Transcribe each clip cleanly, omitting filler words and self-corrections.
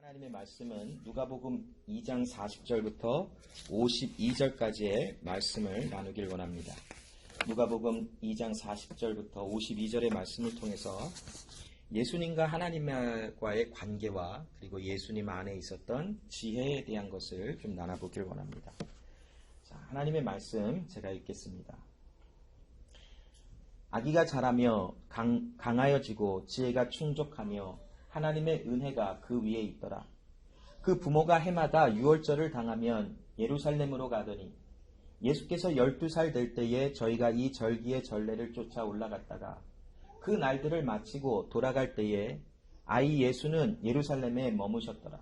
하나님의 말씀은 누가복음 2장 40절부터 52절까지의 말씀을 나누길 원합니다. 누가복음 2장 40절부터 52절의 말씀을 통해서 예수님과 하나님과의 관계와 그리고 예수님 안에 있었던 지혜에 대한 것을 좀 나눠보길 원합니다. 자, 하나님의 말씀 제가 읽겠습니다. 아기가 자라며 강하여지고 지혜가 충족하며 하나님의 은혜가 그 위에 있더라. 그 부모가 해마다 유월절을 당하면 예루살렘으로 가더니 예수께서 12살 될 때에 저희가 이 절기의 전례를 쫓아 올라갔다가 그 날들을 마치고 돌아갈 때에 아이 예수는 예루살렘에 머무셨더라.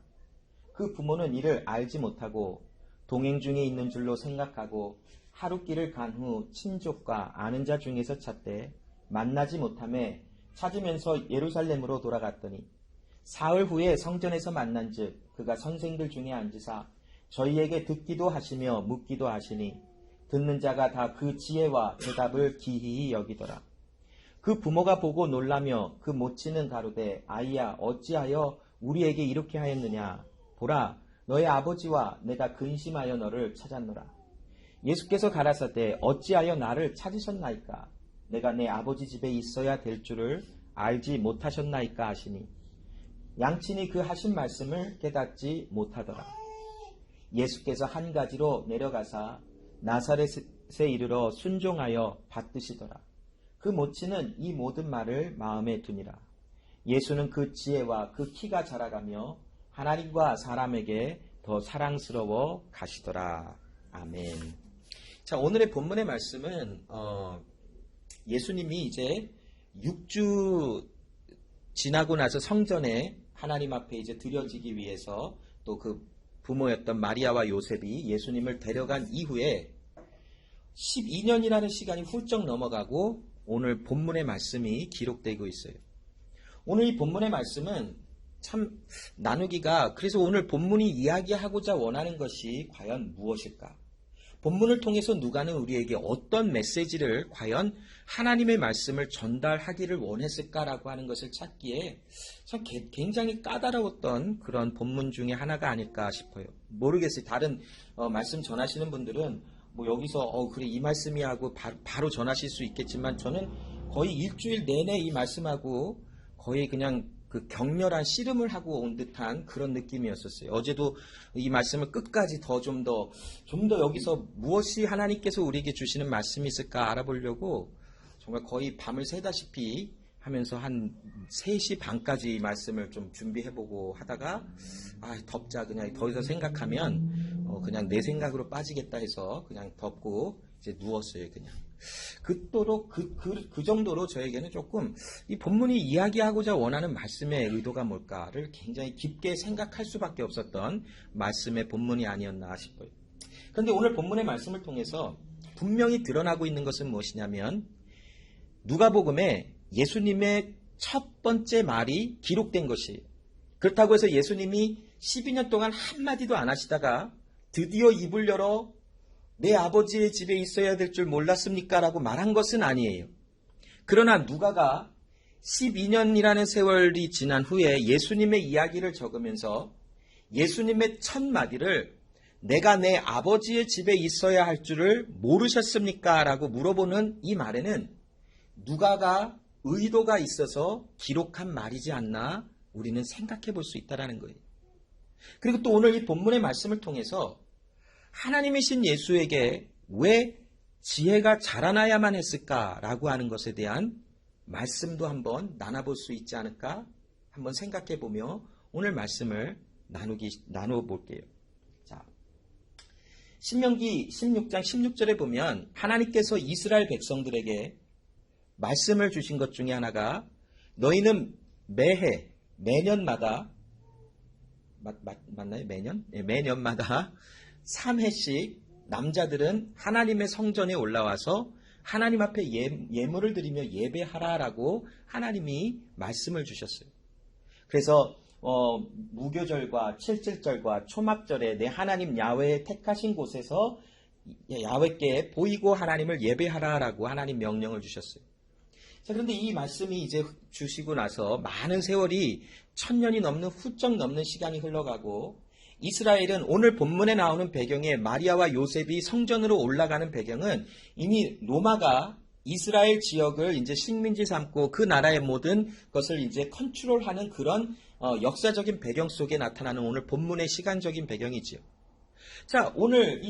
그 부모는 이를 알지 못하고 동행 중에 있는 줄로 생각하고 하룻길을 간 후 친족과 아는 자 중에서 찾되 만나지 못하매 찾으면서 예루살렘으로 돌아갔더니 사흘 후에 성전에서 만난즉 그가 선생들 중에 앉으사 저희에게 듣기도 하시며 묻기도 하시니 듣는 자가 다 그 지혜와 대답을 기이히 여기더라. 그 부모가 보고 놀라며 그 모치는 가로되 아이야 어찌하여 우리에게 이렇게 하였느냐. 보라 너의 아버지와 내가 근심하여 너를 찾았노라. 예수께서 가라사대 어찌하여 나를 찾으셨나이까. 내가 내 아버지 집에 있어야 될 줄을 알지 못하셨나이까 하시니 양친이 그 하신 말씀을 깨닫지 못하더라. 예수께서 한 가지로 내려가사 나사렛에 이르러 순종하여 받드시더라. 그 모치는 이 모든 말을 마음에 두니라. 예수는 그 지혜와 그 키가 자라가며 하나님과 사람에게 더 사랑스러워 가시더라. 아멘. 자, 오늘의 본문의 말씀은 예수님이 이제 6주 지나고 나서 성전에 하나님 앞에 이제 드려지기 위해서 또 그 부모였던 마리아와 요셉이 예수님을 데려간 이후에 12년이라는 시간이 훌쩍 넘어가고 오늘 본문의 말씀이 기록되고 있어요. 오늘 이 본문의 말씀은 참 나누기가, 그래서 오늘 본문이 이야기하고자 원하는 것이 과연 무엇일까? 본문을 통해서 누가는 우리에게 어떤 메시지를 과연 하나님의 말씀을 전달하기를 원했을까라고 하는 것을 찾기에 참 굉장히 까다로웠던 그런 본문 중에 하나가 아닐까 싶어요. 모르겠어요. 다른 말씀 전하시는 분들은 뭐 여기서 그래 이 말씀이 하고 바로 전하실 수 있겠지만 저는 거의 일주일 내내 이 말씀하고 거의 그냥 그 격렬한 씨름을 하고 온 듯한 그런 느낌이었었어요. 어제도 이 말씀을 끝까지 좀 더 여기서 무엇이 하나님께서 우리에게 주시는 말씀이 있을까 알아보려고 정말 거의 밤을 새다시피 하면서 한 3시 반까지 이 말씀을 좀 준비해보고 하다가 덮자, 그냥 더 이상 생각하면 그냥 내 생각으로 빠지겠다 해서 그냥 덮고 이제 누웠어요. 그냥 그 정도로 저에게는 조금 이 본문이 이야기하고자 원하는 말씀의 의도가 뭘까를 굉장히 깊게 생각할 수밖에 없었던 말씀의 본문이 아니었나 싶어요. 그런데 오늘 본문의 말씀을 통해서 분명히 드러나고 있는 것은 무엇이냐면 누가복음에 예수님의 첫 번째 말이 기록된 것이에요. 그렇다고 해서 예수님이 12년 동안 한마디도 안 하시다가 드디어 입을 열어 내 아버지의 집에 있어야 될 줄 몰랐습니까? 라고 말한 것은 아니에요. 그러나 누가가 12년이라는 세월이 지난 후에 예수님의 이야기를 적으면서 예수님의 첫 마디를 내가 내 아버지의 집에 있어야 할 줄을 모르셨습니까? 라고 물어보는 이 말에는 누가가 의도가 있어서 기록한 말이지 않나 우리는 생각해 볼 수 있다는 거예요. 그리고 또 오늘 이 본문의 말씀을 통해서 하나님이신 예수에게 왜 지혜가 자라나야만 했을까라고 하는 것에 대한 말씀도 한번 나눠볼 수 있지 않을까 한번 생각해 보며 오늘 말씀을 나눠볼게요. 자, 신명기 16장 16절에 보면 하나님께서 이스라엘 백성들에게 말씀을 주신 것 중에 하나가 너희는 매년마다 맞나요? 매년? 네, 매년마다 3회씩 남자들은 하나님의 성전에 올라와서 하나님 앞에 예물을 드리며 예배하라라고 하나님이 말씀을 주셨어요. 그래서 무교절과 칠칠절과 초막절에 내 하나님 야훼의 택하신 곳에서 야훼께 보이고 하나님을 예배하라라고 하나님 명령을 주셨어요. 자, 그런데 이 말씀이 이제 주시고 나서 많은 세월이 1000년이 넘는 훌쩍 넘는 시간이 흘러가고 이스라엘은 오늘 본문에 나오는 배경에 마리아와 요셉이 성전으로 올라가는 배경은 이미 로마가 이스라엘 지역을 이제 식민지 삼고 그 나라의 모든 것을 이제 컨트롤하는 그런 역사적인 배경 속에 나타나는 오늘 본문의 시간적인 배경이지요. 자, 오늘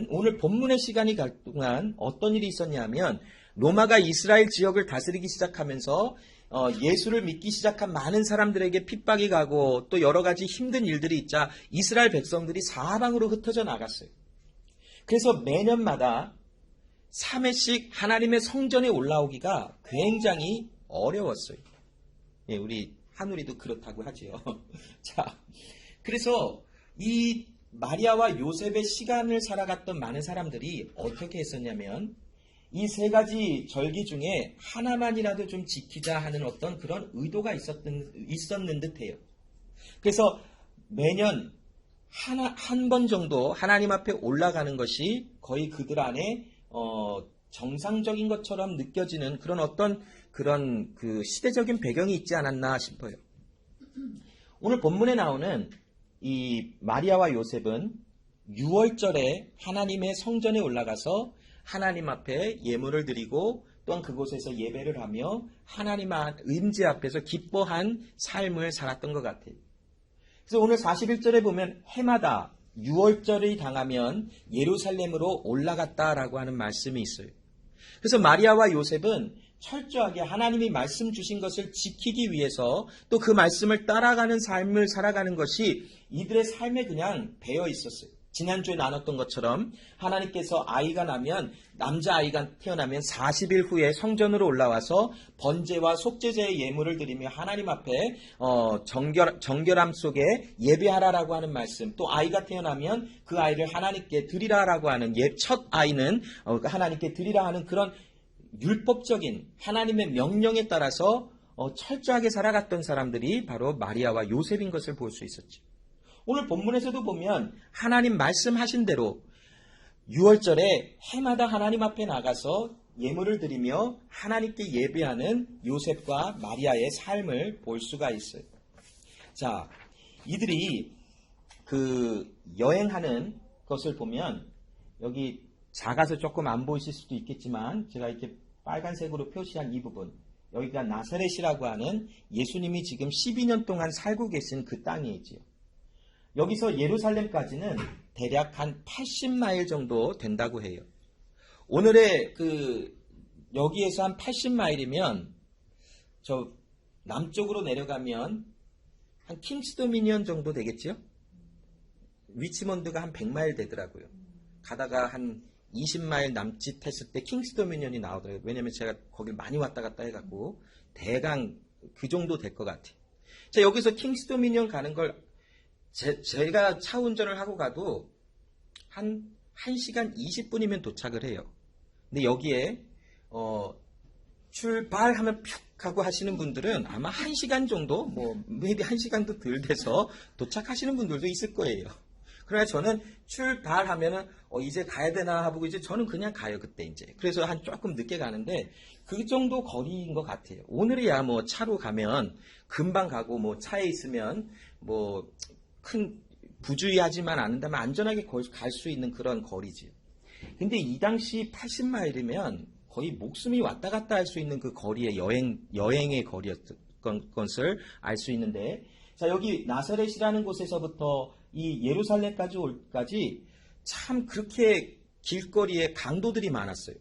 오늘 본문의 시간이 갈 동안 어떤 일이 있었냐면 로마가 이스라엘 지역을 다스리기 시작하면서 예수를 믿기 시작한 많은 사람들에게 핍박이 가고 또 여러 가지 힘든 일들이 있자 이스라엘 백성들이 사방으로 흩어져 나갔어요. 그래서 매년마다 3회씩 하나님의 성전에 올라오기가 굉장히 어려웠어요. 예, 우리 한우리도 그렇다고 하지요. 자, 그래서 이 마리아와 요셉의 시간을 살아갔던 많은 사람들이 어떻게 했었냐면 이 세 가지 절기 중에 하나만이라도 좀 지키자 하는 어떤 그런 의도가 있었는 듯해요. 그래서 매년 한 번 정도 하나님 앞에 올라가는 것이 거의 그들 안에 정상적인 것처럼 느껴지는 그런 어떤 그런 그 시대적인 배경이 있지 않았나 싶어요. 오늘 본문에 나오는 이 마리아와 요셉은 6월절에 하나님의 성전에 올라가서 하나님 앞에 예물을 드리고 또한 그곳에서 예배를 하며 하나님 임재 앞에서 기뻐한 삶을 살았던 것 같아요. 그래서 오늘 41절에 보면 해마다 6월절이 당하면 예루살렘으로 올라갔다라고 하는 말씀이 있어요. 그래서 마리아와 요셉은 철저하게 하나님이 말씀 주신 것을 지키기 위해서 또 그 말씀을 따라가는 삶을 살아가는 것이 이들의 삶에 그냥 배어 있었어요. 지난주에 나눴던 것처럼 하나님께서 아이가 나면 남자아이가 태어나면 40일 후에 성전으로 올라와서 번제와 속죄제의 예물을 드리며 하나님 앞에 정결함 속에 예배하라라고 하는 말씀, 또 아이가 태어나면 그 아이를 하나님께 드리라라고 하는 첫 아이는 하나님께 드리라 하는 그런 율법적인 하나님의 명령에 따라서 철저하게 살아갔던 사람들이 바로 마리아와 요셉인 것을 볼 수 있었죠. 오늘 본문에서도 보면 하나님 말씀하신 대로 6월절에 해마다 하나님 앞에 나가서 예물을 드리며 하나님께 예배하는 요셉과 마리아의 삶을 볼 수가 있어요. 자, 이들이 그 여행하는 것을 보면 여기 작아서 조금 안 보이실 수도 있겠지만 제가 이렇게 빨간색으로 표시한 이 부분, 여기가 나사렛이라고 하는 예수님이 지금 12년 동안 살고 계신 그 땅이지요. 여기서 예루살렘까지는 대략 한 80마일 정도 된다고 해요. 오늘의 여기에서 한 80마일이면 저 남쪽으로 내려가면 한 킹스도미니언 정도 되겠죠? 리치몬드가 한 100마일 되더라고요. 가다가 한 20마일 남짓 했을 때 킹스도미니언이 나오더라고요. 왜냐면 제가 거길 많이 왔다 갔다 해갖고 대강 그 정도 될 것 같아요. 자, 여기서 킹스도미니언 가는 걸 제가 차 운전을 하고 가도 한 1시간 20분이면 도착을 해요. 근데 여기에 출발하면 푹 하고 하시는 분들은 아마 1시간 정도, maybe 1시간도 덜 돼서 도착하시는 분들도 있을 거예요. 그러나 저는 출발하면은 이제 가야 되나 하고 이제 저는 그냥 가요, 그때 이제. 그래서 한 조금 늦게 가는데 그 정도 거리인 것 같아요. 오늘이야 차로 가면 금방 가고 차에 있으면 큰 부주의하지만 않는다면 안전하게 갈 수 있는 그런 거리지. 근데 이 당시 80마일이면 거의 목숨이 왔다 갔다 할 수 있는 그 거리의 여행의 거리였던 것을 알 수 있는데, 자, 여기 나사렛이라는 곳에서부터 이 예루살렘까지 참 그렇게 길거리에 강도들이 많았어요.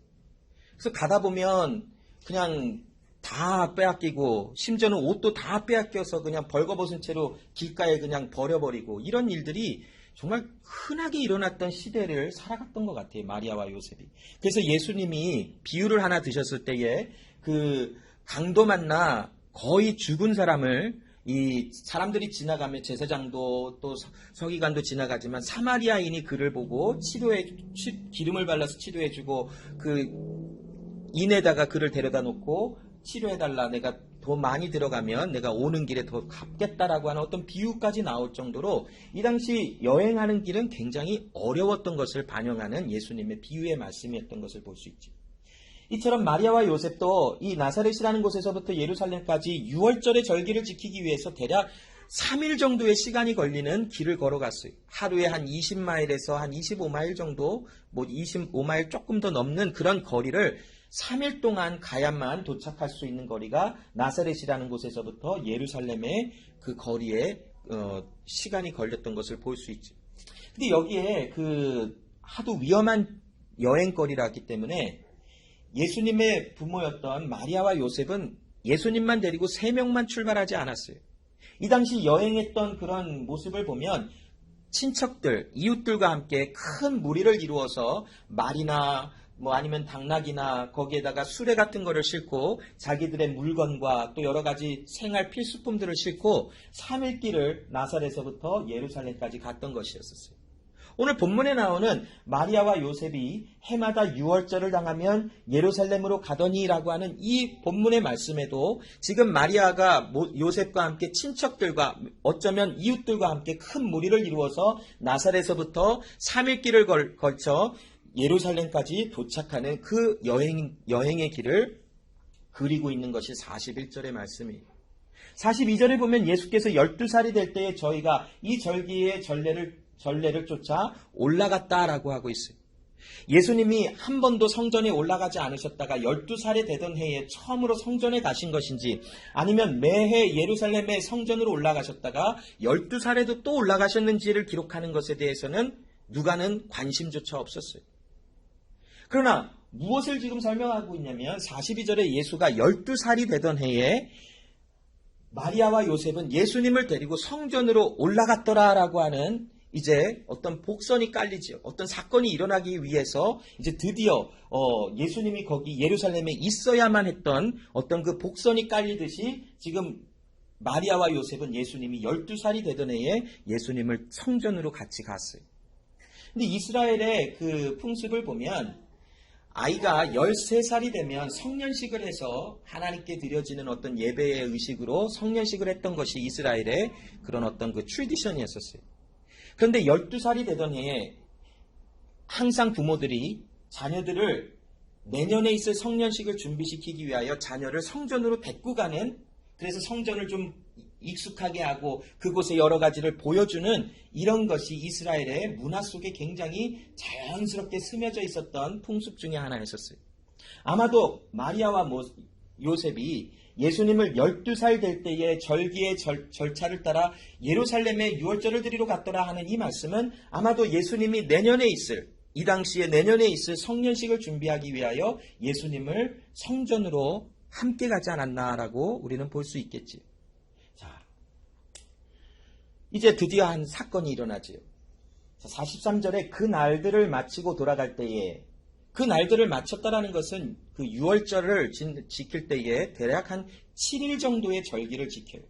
그래서 가다 보면 그냥 다 빼앗기고 심지어는 옷도 다 빼앗겨서 그냥 벌거벗은 채로 길가에 그냥 버려버리고 이런 일들이 정말 흔하게 일어났던 시대를 살아갔던 것 같아요. 마리아와 요셉이. 그래서 예수님이 비유를 하나 드셨을 때에 그 강도 만나 거의 죽은 사람을 이 사람들이 지나가면 제사장도 또 서기관도 지나가지만 사마리아인이 그를 보고 기름을 발라서 치료해주고 그 인에다가 그를 데려다 놓고 치료해달라, 내가 더 많이 들어가면 내가 오는 길에 더 갚겠다라고 하는 어떤 비유까지 나올 정도로 이 당시 여행하는 길은 굉장히 어려웠던 것을 반영하는 예수님의 비유의 말씀이었던 것을 볼 수 있죠. 이처럼 마리아와 요셉도 이 나사렛이라는 곳에서부터 예루살렘까지 유월절의 절기를 지키기 위해서 대략 3일 정도의 시간이 걸리는 길을 걸어갔어요. 하루에 한 20마일에서 한 25마일 정도, 25마일 조금 더 넘는 그런 거리를 3일 동안 가야만 도착할 수 있는 거리가 나사렛이라는 곳에서부터 예루살렘의 그 거리에 시간이 걸렸던 것을 볼 수 있죠. 근데 여기에 그 하도 위험한 여행거리라기 때문에 예수님의 부모였던 마리아와 요셉은 예수님만 데리고 3명만 출발하지 않았어요. 이 당시 여행했던 그런 모습을 보면 친척들, 이웃들과 함께 큰 무리를 이루어서 말이나 아니면 당나귀나 거기에다가 수레 같은 거를 싣고 자기들의 물건과 또 여러 가지 생활 필수품들을 싣고 3일 길을 나사렛에서부터 예루살렘까지 갔던 것이었어요. 오늘 본문에 나오는 마리아와 요셉이 해마다 유월절을 당하면 예루살렘으로 가더니라고 하는 이 본문의 말씀에도 지금 마리아가 요셉과 함께 친척들과 어쩌면 이웃들과 함께 큰 무리를 이루어서 나사렛에서부터 3일 길을 걸쳐 예루살렘까지 도착하는 그 여행의 길을 그리고 있는 것이 41절의 말씀이에요. 42절에 보면 예수께서 12살이 될 때에 저희가 이 절기의 전례를 쫓아 올라갔다라고 하고 있어요. 예수님이 한 번도 성전에 올라가지 않으셨다가 12살이 되던 해에 처음으로 성전에 가신 것인지 아니면 매해 예루살렘의 성전으로 올라가셨다가 12살에도 또 올라가셨는지를 기록하는 것에 대해서는 누가는 관심조차 없었어요. 그러나 무엇을 지금 설명하고 있냐면 42절에 예수가 12살이 되던 해에 마리아와 요셉은 예수님을 데리고 성전으로 올라갔더라라고 하는 이제 어떤 복선이 깔리죠. 어떤 사건이 일어나기 위해서 이제 드디어 예수님이 거기 예루살렘에 있어야만 했던 어떤 그 복선이 깔리듯이 지금 마리아와 요셉은 예수님이 12살이 되던 해에 예수님을 성전으로 같이 갔어요. 근데 이스라엘의 그 풍습을 보면 아이가 13살이 되면 성년식을 해서 하나님께 드려지는 어떤 예배의 의식으로 성년식을 했던 것이 이스라엘의 그런 어떤 그 트래디션이었었어요. 그런데 12살이 되던 해에 항상 부모들이 자녀들을 내년에 있을 성년식을 준비시키기 위하여 자녀를 성전으로 데리고 가는, 그래서 성전을 좀 익숙하게 하고 그곳에 여러 가지를 보여주는 이런 것이 이스라엘의 문화 속에 굉장히 자연스럽게 스며져 있었던 풍습 중에 하나였었어요. 아마도 마리아와 요셉이 예수님을 12살 될 때의 절기의 절차를 따라 예루살렘에 유월절을 드리러 갔더라 하는 이 말씀은 아마도 예수님이 이 당시에 내년에 있을 성년식을 준비하기 위하여 예수님을 성전으로 함께 가지 않았나라고 우리는 볼 수 있겠지요. 자, 이제 드디어 한 사건이 일어나지요. 43절에 그 날들을 마치고 돌아갈 때에, 그 날들을 마쳤다라는 것은 그 유월절을 지킬 때에 대략 한 7일 정도의 절기를 지켜요.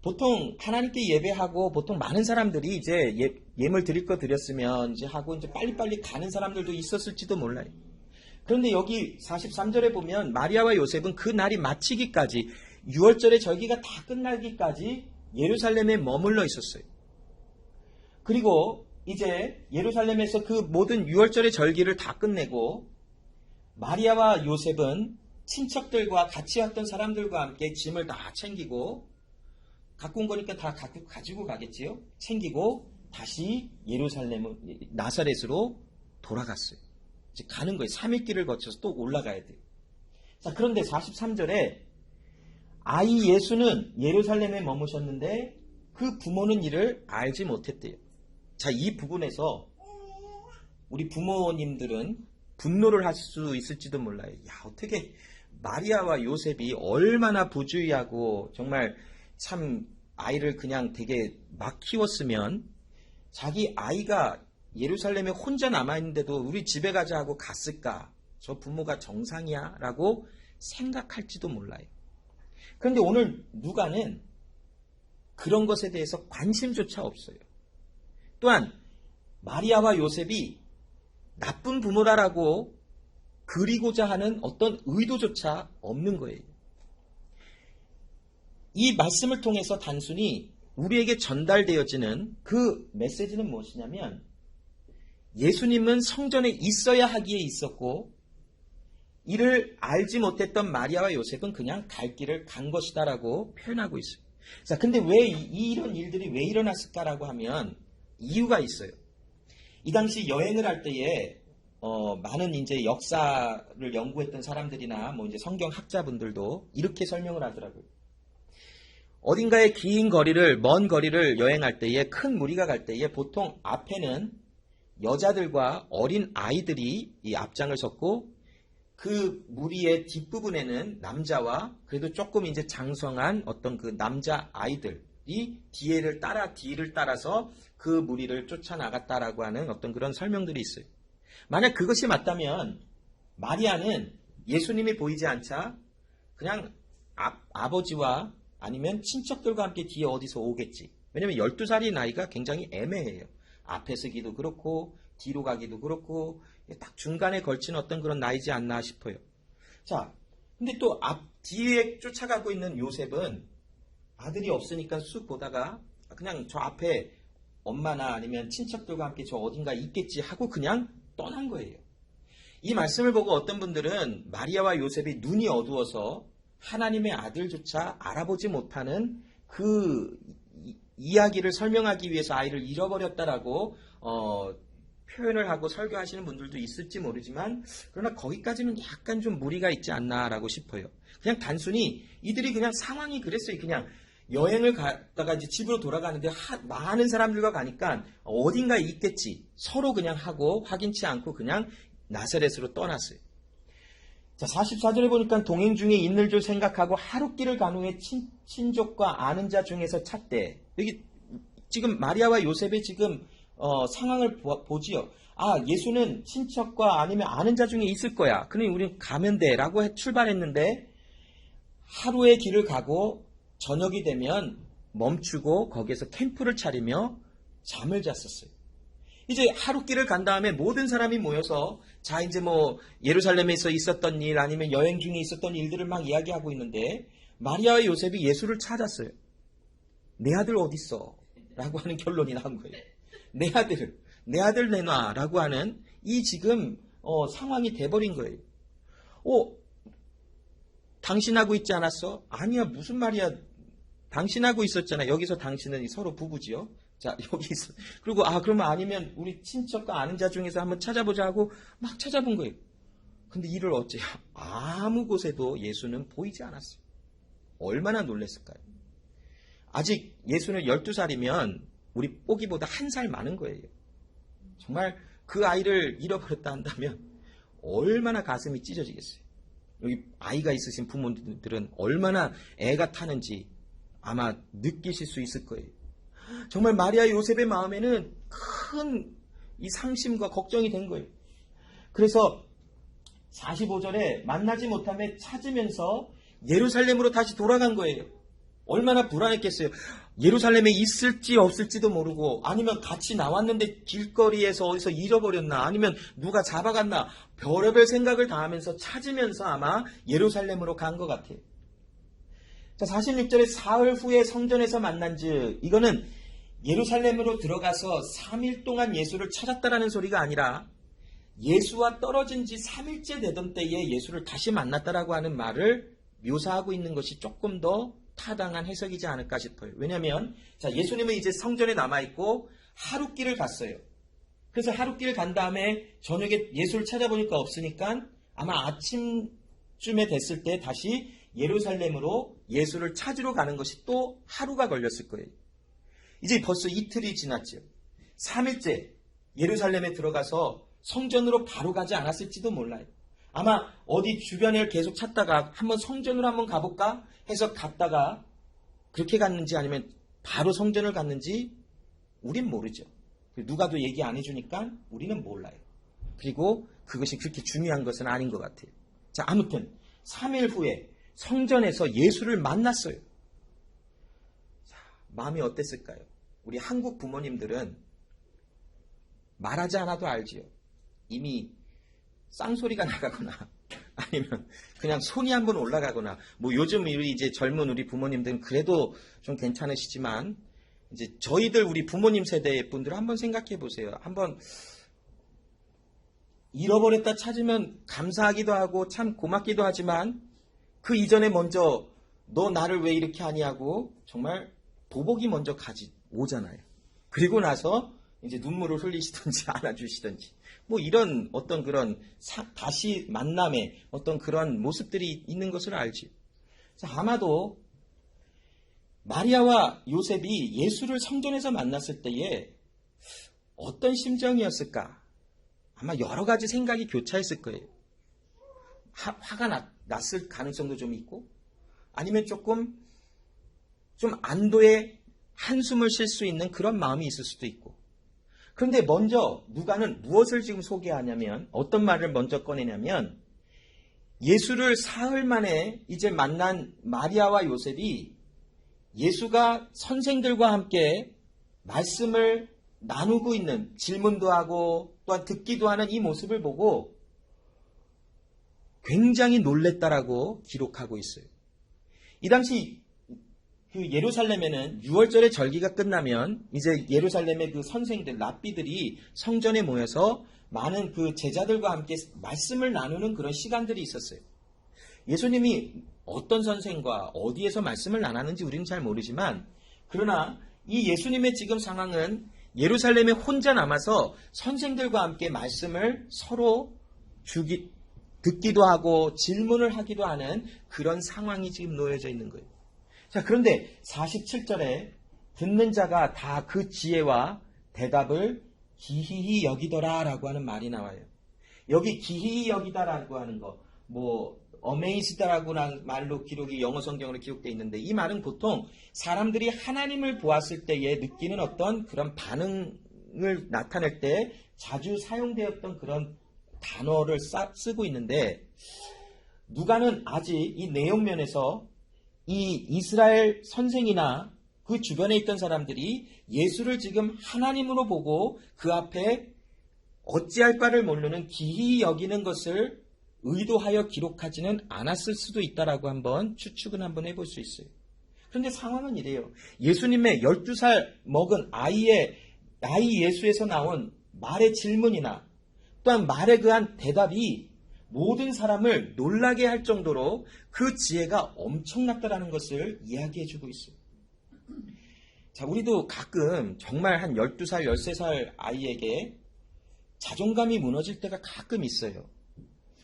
보통 하나님께 예배하고 보통 많은 사람들이 이제 예물 드릴 거 드렸으면 이제 하고 이제 빨리빨리 가는 사람들도 있었을지도 몰라요. 그런데 여기 43절에 보면 마리아와 요셉은 그 날이 마치기까지 유월절의 절기가 다 끝나기까지 예루살렘에 머물러 있었어요. 그리고 이제 예루살렘에서 그 모든 유월절의 절기를 다 끝내고 마리아와 요셉은 친척들과 같이 왔던 사람들과 함께 짐을 다 챙기고, 갖고 온 거니까 다 가지고 가겠지요. 챙기고 다시 나사렛으로 돌아갔어요. 이제 가는 거예요. 3일 길을 거쳐서 또 올라가야 돼요. 자, 그런데 43절에 아이 예수는 예루살렘에 머무셨는데 그 부모는 이를 알지 못했대요. 자, 이 부분에서 우리 부모님들은 분노를 할 수 있을지도 몰라요. 야, 어떻게 마리아와 요셉이 얼마나 부주의하고 정말 참 아이를 그냥 되게 막 키웠으면 자기 아이가 예루살렘에 혼자 남아있는데도 우리 집에 가자 하고 갔을까? 저 부모가 정상이야? 라고 생각할지도 몰라요. 그런데 오늘 누가는 그런 것에 대해서 관심조차 없어요. 또한 마리아와 요셉이 나쁜 부모라라고 그리고자 하는 어떤 의도조차 없는 거예요. 이 말씀을 통해서 단순히 우리에게 전달되어지는 그 메시지는 무엇이냐면 예수님은 성전에 있어야 하기에 있었고 이를 알지 못했던 마리아와 요셉은 그냥 갈 길을 간 것이다라고 표현하고 있어요. 자, 근데 왜 이런 일들이 왜 일어났을까라고 하면 이유가 있어요. 이 당시 여행을 할 때에 많은 이제 역사를 연구했던 사람들이나 뭐 이제 성경 학자분들도 이렇게 설명을 하더라고요. 어딘가에 긴 거리를, 먼 거리를 여행할 때에, 큰 무리가 갈 때에 보통 앞에는 여자들과 어린 아이들이 이 앞장을 섰고, 그 무리의 뒷부분에는 남자와 그래도 조금 이제 장성한 어떤 그 남자 아이들이 뒤를 따라서 그 무리를 쫓아나갔다라고 하는 어떤 그런 설명들이 있어요. 만약 그것이 맞다면 마리아는 예수님이 보이지 않자 그냥 아버지와 아니면 친척들과 함께 뒤에 어디서 오겠지. 왜냐면 12살의 나이가 굉장히 애매해요. 앞에 서기도 그렇고 뒤로 가기도 그렇고 딱 중간에 걸친 어떤 그런 나이지 않나 싶어요. 자, 근데 또 뒤에 쫓아가고 있는 요셉은 아들이 없으니까 쑥 보다가 그냥 저 앞에 엄마나 아니면 친척들과 함께 저 어딘가 있겠지 하고 그냥 떠난 거예요. 이 말씀을 보고 어떤 분들은 마리아와 요셉이 눈이 어두워서 하나님의 아들조차 알아보지 못하는 그 이야기를 설명하기 위해서 아이를 잃어버렸다라고 표현을 하고 설교하시는 분들도 있을지 모르지만, 그러나 거기까지는 약간 좀 무리가 있지 않나라고 싶어요. 그냥 단순히 이들이 그냥 상황이 그랬어요. 그냥 여행을 갔다가 이제 집으로 돌아가는데 많은 사람들과 가니까 어딘가에 있겠지. 서로 그냥 하고 확인치 않고 그냥 나사렛으로 떠났어요. 자, 44절에 보니까 동행 중에 있는 줄 생각하고 하룻길을 간 후에 친족과 아는 자 중에서 찾되, 여기 지금 마리아와 요셉의 지금 상황을 보지요. 아, 예수는 친척과 아니면 아는 자 중에 있을 거야. 그러니 우린 가면 돼 라고 출발했는데 하루의 길을 가고 저녁이 되면 멈추고 거기에서 캠프를 차리며 잠을 잤었어요. 이제 하룻길을 간 다음에 모든 사람이 모여서 자, 이제 뭐 예루살렘에서 있었던 일 아니면 여행 중에 있었던 일들을 막 이야기하고 있는데 마리아와 요셉이 예수를 찾았어요. 내 아들 어딨어? 라고 하는 결론이 나온 거예요. 내 아들 내놔 라고 하는 이 지금 상황이 돼버린 거예요. 당신하고 있지 않았어? 아니야, 무슨 말이야. 당신하고 있었잖아. 여기서 당신은 서로 부부지요. 자, 여기 있어. 그리고 그러면 아니면 우리 친척과 아는 자 중에서 한번 찾아보자 하고 막 찾아본 거예요. 근데 이를 어째요? 아무 곳에도 예수는 보이지 않았어요. 얼마나 놀랐을까요? 아직 예수는 12살이면 우리 뽀기보다 1살 많은 거예요. 정말 그 아이를 잃어버렸다 한다면 얼마나 가슴이 찢어지겠어요. 여기 아이가 있으신 부모들은 얼마나 애가 타는지 아마 느끼실 수 있을 거예요. 정말 마리아 요셉의 마음에는 큰 이 상심과 걱정이 된 거예요. 그래서 45절에 만나지 못함에 찾으면서 예루살렘으로 다시 돌아간 거예요. 얼마나 불안했겠어요. 예루살렘에 있을지 없을지도 모르고, 아니면 같이 나왔는데 길거리에서 어디서 잃어버렸나, 아니면 누가 잡아갔나, 별의별 생각을 다 하면서 찾으면서 아마 예루살렘으로 간 것 같아요. 자, 46절에 사흘 후에 성전에서 만난즉, 이거는 예루살렘으로 들어가서 3일 동안 예수를 찾았다라는 소리가 아니라 예수와 떨어진 지 3일째 되던 때에 예수를 다시 만났다라고 하는 말을 묘사하고 있는 것이 조금 더 타당한 해석이지 않을까 싶어요. 왜냐하면 예수님은 이제 성전에 남아있고 하룻길을 갔어요. 그래서 하룻길을 간 다음에 저녁에 예수를 찾아보니까 없으니까 아마 아침쯤에 됐을 때 다시 예루살렘으로 예수를 찾으러 가는 것이 또 하루가 걸렸을 거예요. 이제 벌써 이틀이 지났죠. 3일째 예루살렘에 들어가서 성전으로 바로 가지 않았을지도 몰라요. 아마 어디 주변을 계속 찾다가 한번 성전으로 한번 가볼까 해서 갔다가 그렇게 갔는지 아니면 바로 성전을 갔는지 우린 모르죠. 누가 도 얘기 안 해주니까 우리는 몰라요. 그리고 그것이 그렇게 중요한 것은 아닌 것 같아요. 자, 아무튼 3일 후에 성전에서 예수를 만났어요. 자, 마음이 어땠을까요? 우리 한국 부모님들은 말하지 않아도 알지요. 이미 쌍소리가 나가거나 아니면 그냥 손이 한번 올라가거나, 뭐 요즘 우리 이제 젊은 우리 부모님들은 그래도 좀 괜찮으시지만 이제 저희들 우리 부모님 세대의 분들 한번 생각해 보세요. 한번 잃어버렸다 찾으면 감사하기도 하고 참 고맙기도 하지만 그 이전에 먼저 너 나를 왜 이렇게 하니 하고 정말 보복이 먼저 오잖아요. 그리고 나서 이제 눈물을 흘리시든지 안아주시든지 뭐 이런 어떤 그런 다시 만남의 어떤 그런 모습들이 있는 것을 알지. 아마도 마리아와 요셉이 예수를 성전에서 만났을 때에 어떤 심정이었을까? 아마 여러 가지 생각이 교차했을 거예요. 화가 났을 가능성도 좀 있고, 아니면 조금 좀 안도의 한숨을 쉴 수 있는 그런 마음이 있을 수도 있고. 그런데 먼저 누가는 무엇을 지금 소개하냐면, 어떤 말을 먼저 꺼내냐면, 예수를 사흘 만에 이제 만난 마리아와 요셉이 예수가 선생들과 함께 말씀을 나누고 있는, 질문도 하고 또한 듣기도 하는 이 모습을 보고 굉장히 놀랬다라고 기록하고 있어요. 이 당시 그 예루살렘에는 6월절의 절기가 끝나면 이제 예루살렘의 그 선생들, 랍비들이 성전에 모여서 많은 그 제자들과 함께 말씀을 나누는 그런 시간들이 있었어요. 예수님이 어떤 선생과 어디에서 말씀을 나눴는지 우리는 잘 모르지만, 그러나 이 예수님의 지금 상황은 예루살렘에 혼자 남아서 선생들과 함께 말씀을 서로 듣기도 하고 질문을 하기도 하는 그런 상황이 지금 놓여져 있는 거예요. 자, 그런데 47절에 듣는 자가 다 그 지혜와 대답을 기이히 여기더라 라고 하는 말이 나와요. 여기 기이히 여기다라고 하는 거, amazed라고 말로 기록이 영어 성경으로 기록되어 있는데, 이 말은 보통 사람들이 하나님을 보았을 때에 느끼는 어떤 그런 반응을 나타낼 때 자주 사용되었던 그런 단어를 쓰고 있는데, 누가는 아직 이 내용면에서 이 이스라엘 선생이나 그 주변에 있던 사람들이 예수를 지금 하나님으로 보고 그 앞에 어찌할 바를 모르는 기이히 여기는 것을 의도하여 기록하지는 않았을 수도 있다라고 한번 추측은 한번 해볼 수 있어요. 그런데 상황은 이래요. 예수님의 12살 먹은 아이 예수에서 나온 말의 질문이나 또한 말의 그한 대답이 모든 사람을 놀라게 할 정도로 그 지혜가 엄청났다라는 것을 이야기해주고 있어요. 자, 우리도 가끔 정말 한 12살, 13살 아이에게 자존감이 무너질 때가 가끔 있어요.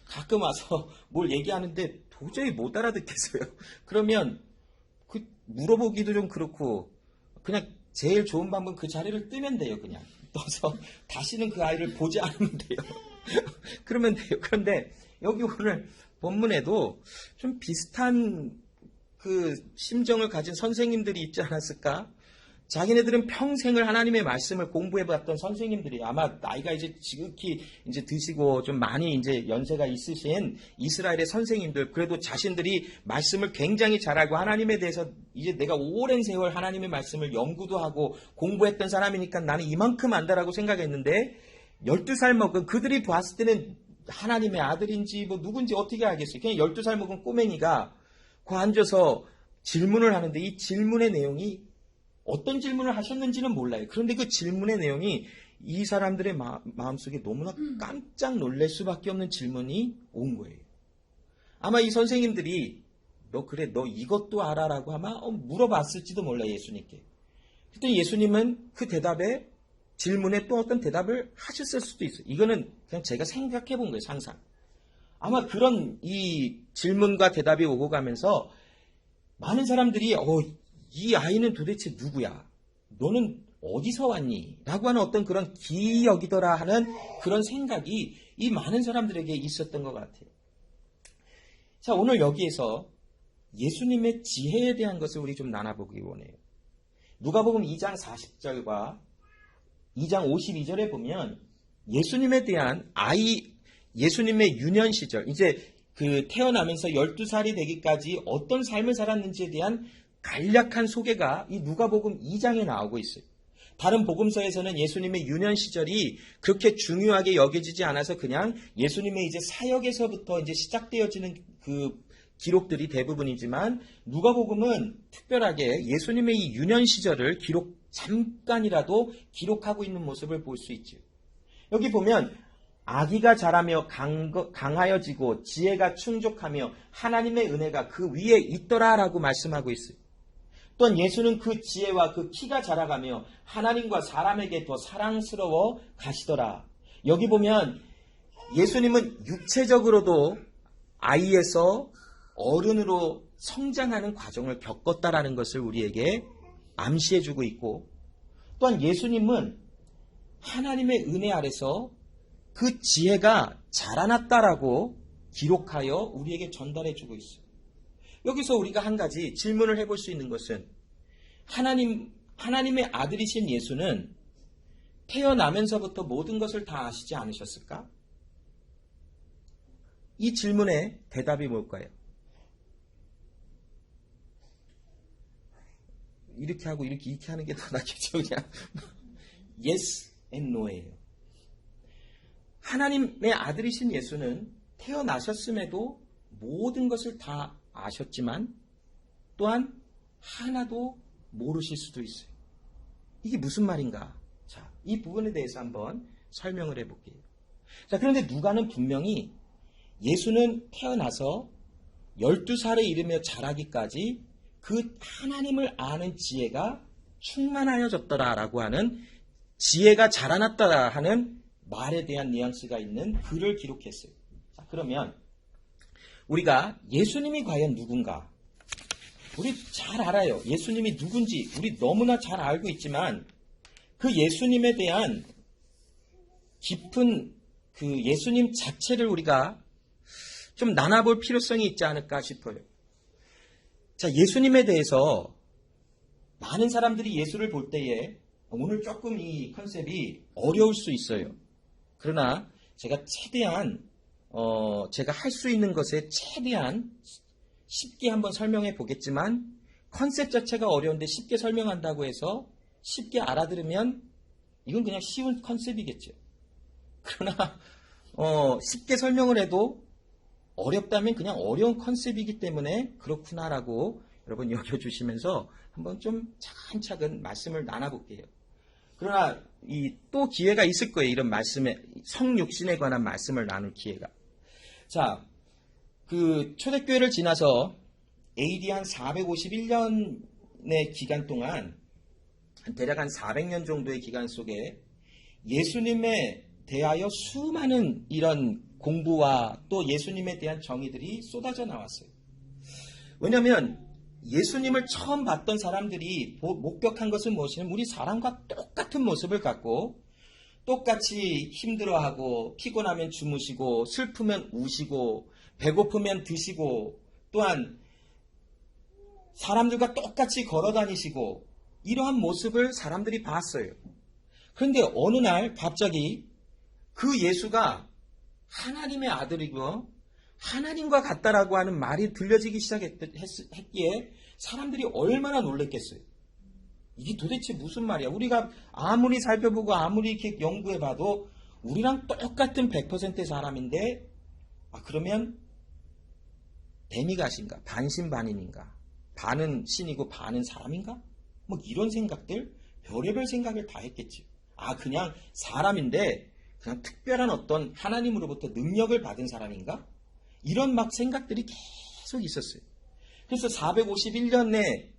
가끔 와서 뭘 얘기하는데 도저히 못 알아듣겠어요. 그러면 물어보기도 좀 그렇고, 그냥 제일 좋은 방법은 그 자리를 뜨면 돼요. 그냥 떠서 다시는 그 아이를 보지 않으면 돼요. 그러면 돼요. 그런데 여기 오늘 본문에도 좀 비슷한 그 심정을 가진 선생님들이 있지 않았을까? 자기네들은 평생을 하나님의 말씀을 공부해봤던 선생님들이, 아마 나이가 이제 지극히 이제 드시고 좀 많이 이제 연세가 있으신 이스라엘의 선생님들, 그래도 자신들이 말씀을 굉장히 잘 알고 하나님에 대해서 이제 내가 오랜 세월 하나님의 말씀을 연구도 하고 공부했던 사람이니까 나는 이만큼 안다라고 생각했는데, 12살 먹은 그들이 봤을 때는 하나님의 아들인지 누군지 어떻게 알겠어요. 그냥 12살 먹은 꼬맹이가 그 앉아서 질문을 하는데, 이 질문의 내용이 어떤 질문을 하셨는지는 몰라요. 그런데 그 질문의 내용이 이 사람들의 마음속에 너무나 깜짝 놀랄 수밖에 없는 질문이 온 거예요. 아마 이 선생님들이 너 이것도 알아라고 아마 물어봤을지도 몰라요, 예수님께. 그랬더니 예수님은 그 대답에, 질문에 또 어떤 대답을 하셨을 수도 있어요. 이거는 그냥 제가 생각해 본 거예요, 상상. 아마 그런 이 질문과 대답이 오고 가면서 많은 사람들이 이 아이는 도대체 누구야? 너는 어디서 왔니? 라고 하는 어떤 그런 기이 여기더라 하는 그런 생각이 이 많은 사람들에게 있었던 것 같아요. 자, 오늘 여기에서 예수님의 지혜에 대한 것을 우리 좀 나눠보기 원해요. 누가복음 2장 40절과 2장 52절에 보면 예수님에 대한 예수님의 유년 시절, 이제 그 태어나면서 12살이 되기까지 어떤 삶을 살았는지에 대한 간략한 소개가 이 누가복음 2장에 나오고 있어요. 다른 복음서에서는 예수님의 유년 시절이 그렇게 중요하게 여겨지지 않아서 그냥 예수님의 이제 사역에서부터 이제 시작되어지는 그 기록들이 대부분이지만, 누가복음은 특별하게 예수님의 이 유년 시절을 잠깐이라도 기록하고 있는 모습을 볼 수 있죠. 여기 보면 아기가 자라며 강하여지고 지혜가 충족하며 하나님의 은혜가 그 위에 있더라라고 말씀하고 있어요. 또한 예수는 그 지혜와 그 키가 자라가며 하나님과 사람에게 더 사랑스러워 가시더라. 여기 보면 예수님은 육체적으로도 아이에서 어른으로 성장하는 과정을 겪었다라는 것을 우리에게 암시해주고 있고, 또한 예수님은 하나님의 은혜 아래서 그 지혜가 자라났다라고 기록하여 우리에게 전달해주고 있어요. 여기서 우리가 한 가지 질문을 해볼 수 있는 것은, 하나님의 아들이신 예수는 태어나면서부터 모든 것을 다 아시지 않으셨을까? 이 질문의 대답이 뭘까요? 이렇게 하고 이렇게 하는 게 더 낫겠죠. 그냥 yes and no예요. 하나님의 아들이신 예수는 태어나셨음에도 모든 것을 다 아셨지만 또한 하나도 모르실 수도 있어요. 이게 무슨 말인가? 자, 이 부분에 대해서 한번 설명을 해볼게요. 자, 그런데 누가는 분명히 예수는 태어나서 12살에 이르며 자라기까지 그 하나님을 아는 지혜가 충만하여졌더라라고 하는, 지혜가 자라났더라 하는 말에 대한 뉘앙스가 있는 글을 기록했어요. 자, 그러면 우리가 예수님이 과연 누군가? 우리 잘 알아요. 예수님이 누군지 우리 너무나 잘 알고 있지만 그 예수님에 대한 깊은 그 예수님 자체를 우리가 좀 나눠볼 필요성이 있지 않을까 싶어요. 자, 예수님에 대해서 많은 사람들이 예수를 볼 때에 오늘 조금 이 컨셉이 어려울 수 있어요. 그러나 제가 최대한 제가 할 수 있는 것에 최대한 쉽게 한번 설명해 보겠지만, 컨셉 자체가 어려운데 쉽게 설명한다고 해서 쉽게 알아들으면 이건 그냥 쉬운 컨셉이겠죠. 그러나 쉽게 설명을 해도 어렵다면 그냥 어려운 컨셉이기 때문에 그렇구나라고 여러분 여겨주시면서 한번 좀 차근차근 말씀을 나눠볼게요. 그러나 또 기회가 있을 거예요. 이런 말씀에, 성육신에 관한 말씀을 나눌 기회가. 자, 그 초대교회를 지나서 AD 한 451년의 기간 동안, 대략 한 400년 정도의 기간 속에 예수님에 대하여 수많은 이런 공부와 또 예수님에 대한 정의들이 쏟아져 나왔어요. 왜냐하면 예수님을 처음 봤던 사람들이 목격한 것은 무엇이냐면 우리 사람과 똑같은 모습을 갖고 똑같이 힘들어하고 피곤하면 주무시고 슬프면 우시고 배고프면 드시고 또한 사람들과 똑같이 걸어다니시고 이러한 모습을 사람들이 봤어요. 그런데 어느 날 갑자기 그 예수가 하나님의 아들이고 하나님과 같다라고 하는 말이 들려지기 시작했기에 사람들이 얼마나 놀랬겠어요. 이게 도대체 무슨 말이야? 우리가 아무리 살펴보고 아무리 이렇게 연구해봐도 우리랑 똑같은 100%의 사람인데 그러면 데미갓인가? 반신반인인가? 반은 신이고 반은 사람인가? 뭐 이런 생각들, 별의별 생각을 다 했겠지. 그냥 사람인데 그냥 특별한 어떤 하나님으로부터 능력을 받은 사람인가? 이런 막 생각들이 계속 있었어요. 그래서 451년에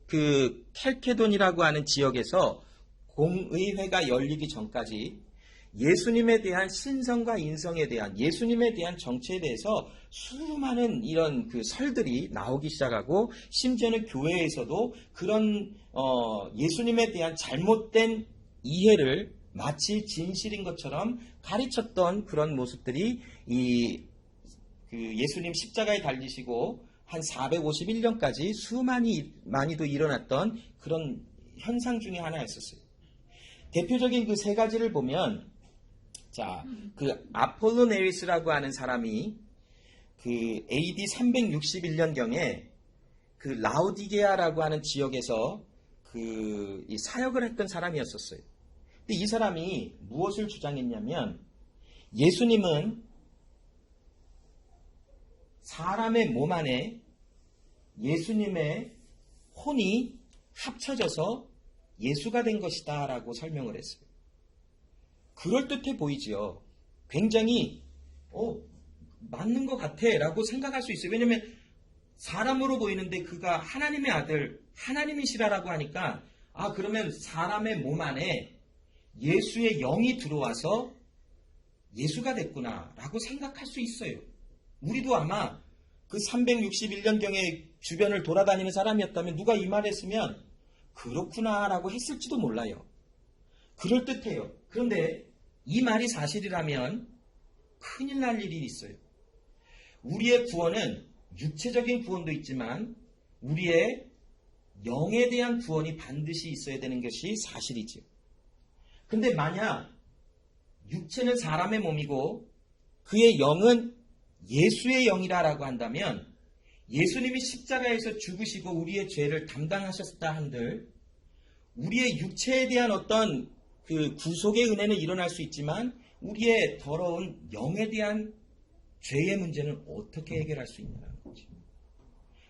그 켈케돈이라고 하는 지역에서 공의회가 열리기 전까지 예수님에 대한 신성과 인성에 대한, 예수님에 대한 정체에 대해서 수많은 이런 그 설들이 나오기 시작하고, 심지어는 교회에서도 그런 예수님에 대한 잘못된 이해를 마치 진실인 것처럼 가르쳤던 그런 모습들이 그 예수님 십자가에 달리시고 한 451년까지 많이도 일어났던 그런 현상 중에 하나였었어요. 대표적인 그 세 가지를 보면, 자, 그 아폴로네리스라고 하는 사람이 그 AD 361년경에 그 라우디게아라고 하는 지역에서 이 사역을 했던 사람이었었어요. 근데 이 사람이 무엇을 주장했냐면, 예수님은 사람의 몸 안에 예수님의 혼이 합쳐져서 예수가 된 것이다 라고 설명을 했어요. 그럴듯해 보이지요. 굉장히 맞는 것 같아 라고 생각할 수 있어요. 왜냐하면 사람으로 보이는데 그가 하나님의 아들, 하나님이시라고 하니까 그러면 사람의 몸 안에 예수의 영이 들어와서 예수가 됐구나 라고 생각할 수 있어요. 우리도 아마 그 361년경에 주변을 돌아다니는 사람이었다면 누가 이 말을 했으면 그렇구나 라고 했을지도 몰라요. 그럴듯해요. 그런데 이 말이 사실이라면 큰일 날 일이 있어요. 우리의 구원은 육체적인 구원도 있지만 우리의 영에 대한 구원이 반드시 있어야 되는 것이 사실이지요. 근데 만약 육체는 사람의 몸이고 그의 영은 예수의 영이라고 한다면 예수님이 십자가에서 죽으시고 우리의 죄를 담당하셨다 한들 우리의 육체에 대한 어떤 그 구속의 은혜는 일어날 수 있지만 우리의 더러운 영에 대한 죄의 문제는 어떻게 해결할 수 있냐는 거지.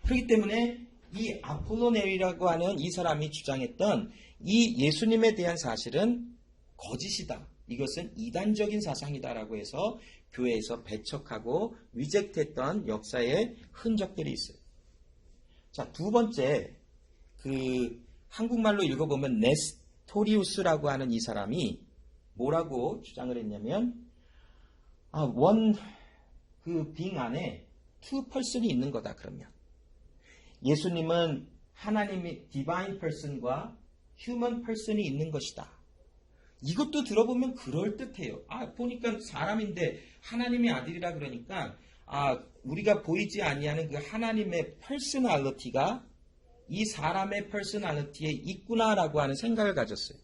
그렇기 때문에 이 아폴로네리라고 하는 이 사람이 주장했던 이 예수님에 대한 사실은 거짓이다. 이것은 이단적인 사상이다라고 해서 교회에서 배척하고 위젝트했던 역사의 흔적들이 있어요. 자, 두 번째, 한국말로 읽어보면 네스토리우스라고 하는 이 사람이 뭐라고 주장을 했냐면, 빙 안에 two person이 있는 거다, 그러면. 예수님은 하나님이 divine person과 human person이 있는 것이다. 이것도 들어보면 그럴듯해요. 보니까 사람인데 하나님의 아들이라 그러니까 우리가 보이지 아니하는 그 하나님의 퍼스널리티가 이 사람의 퍼스널리티에 있구나라고 하는 생각을 가졌어요.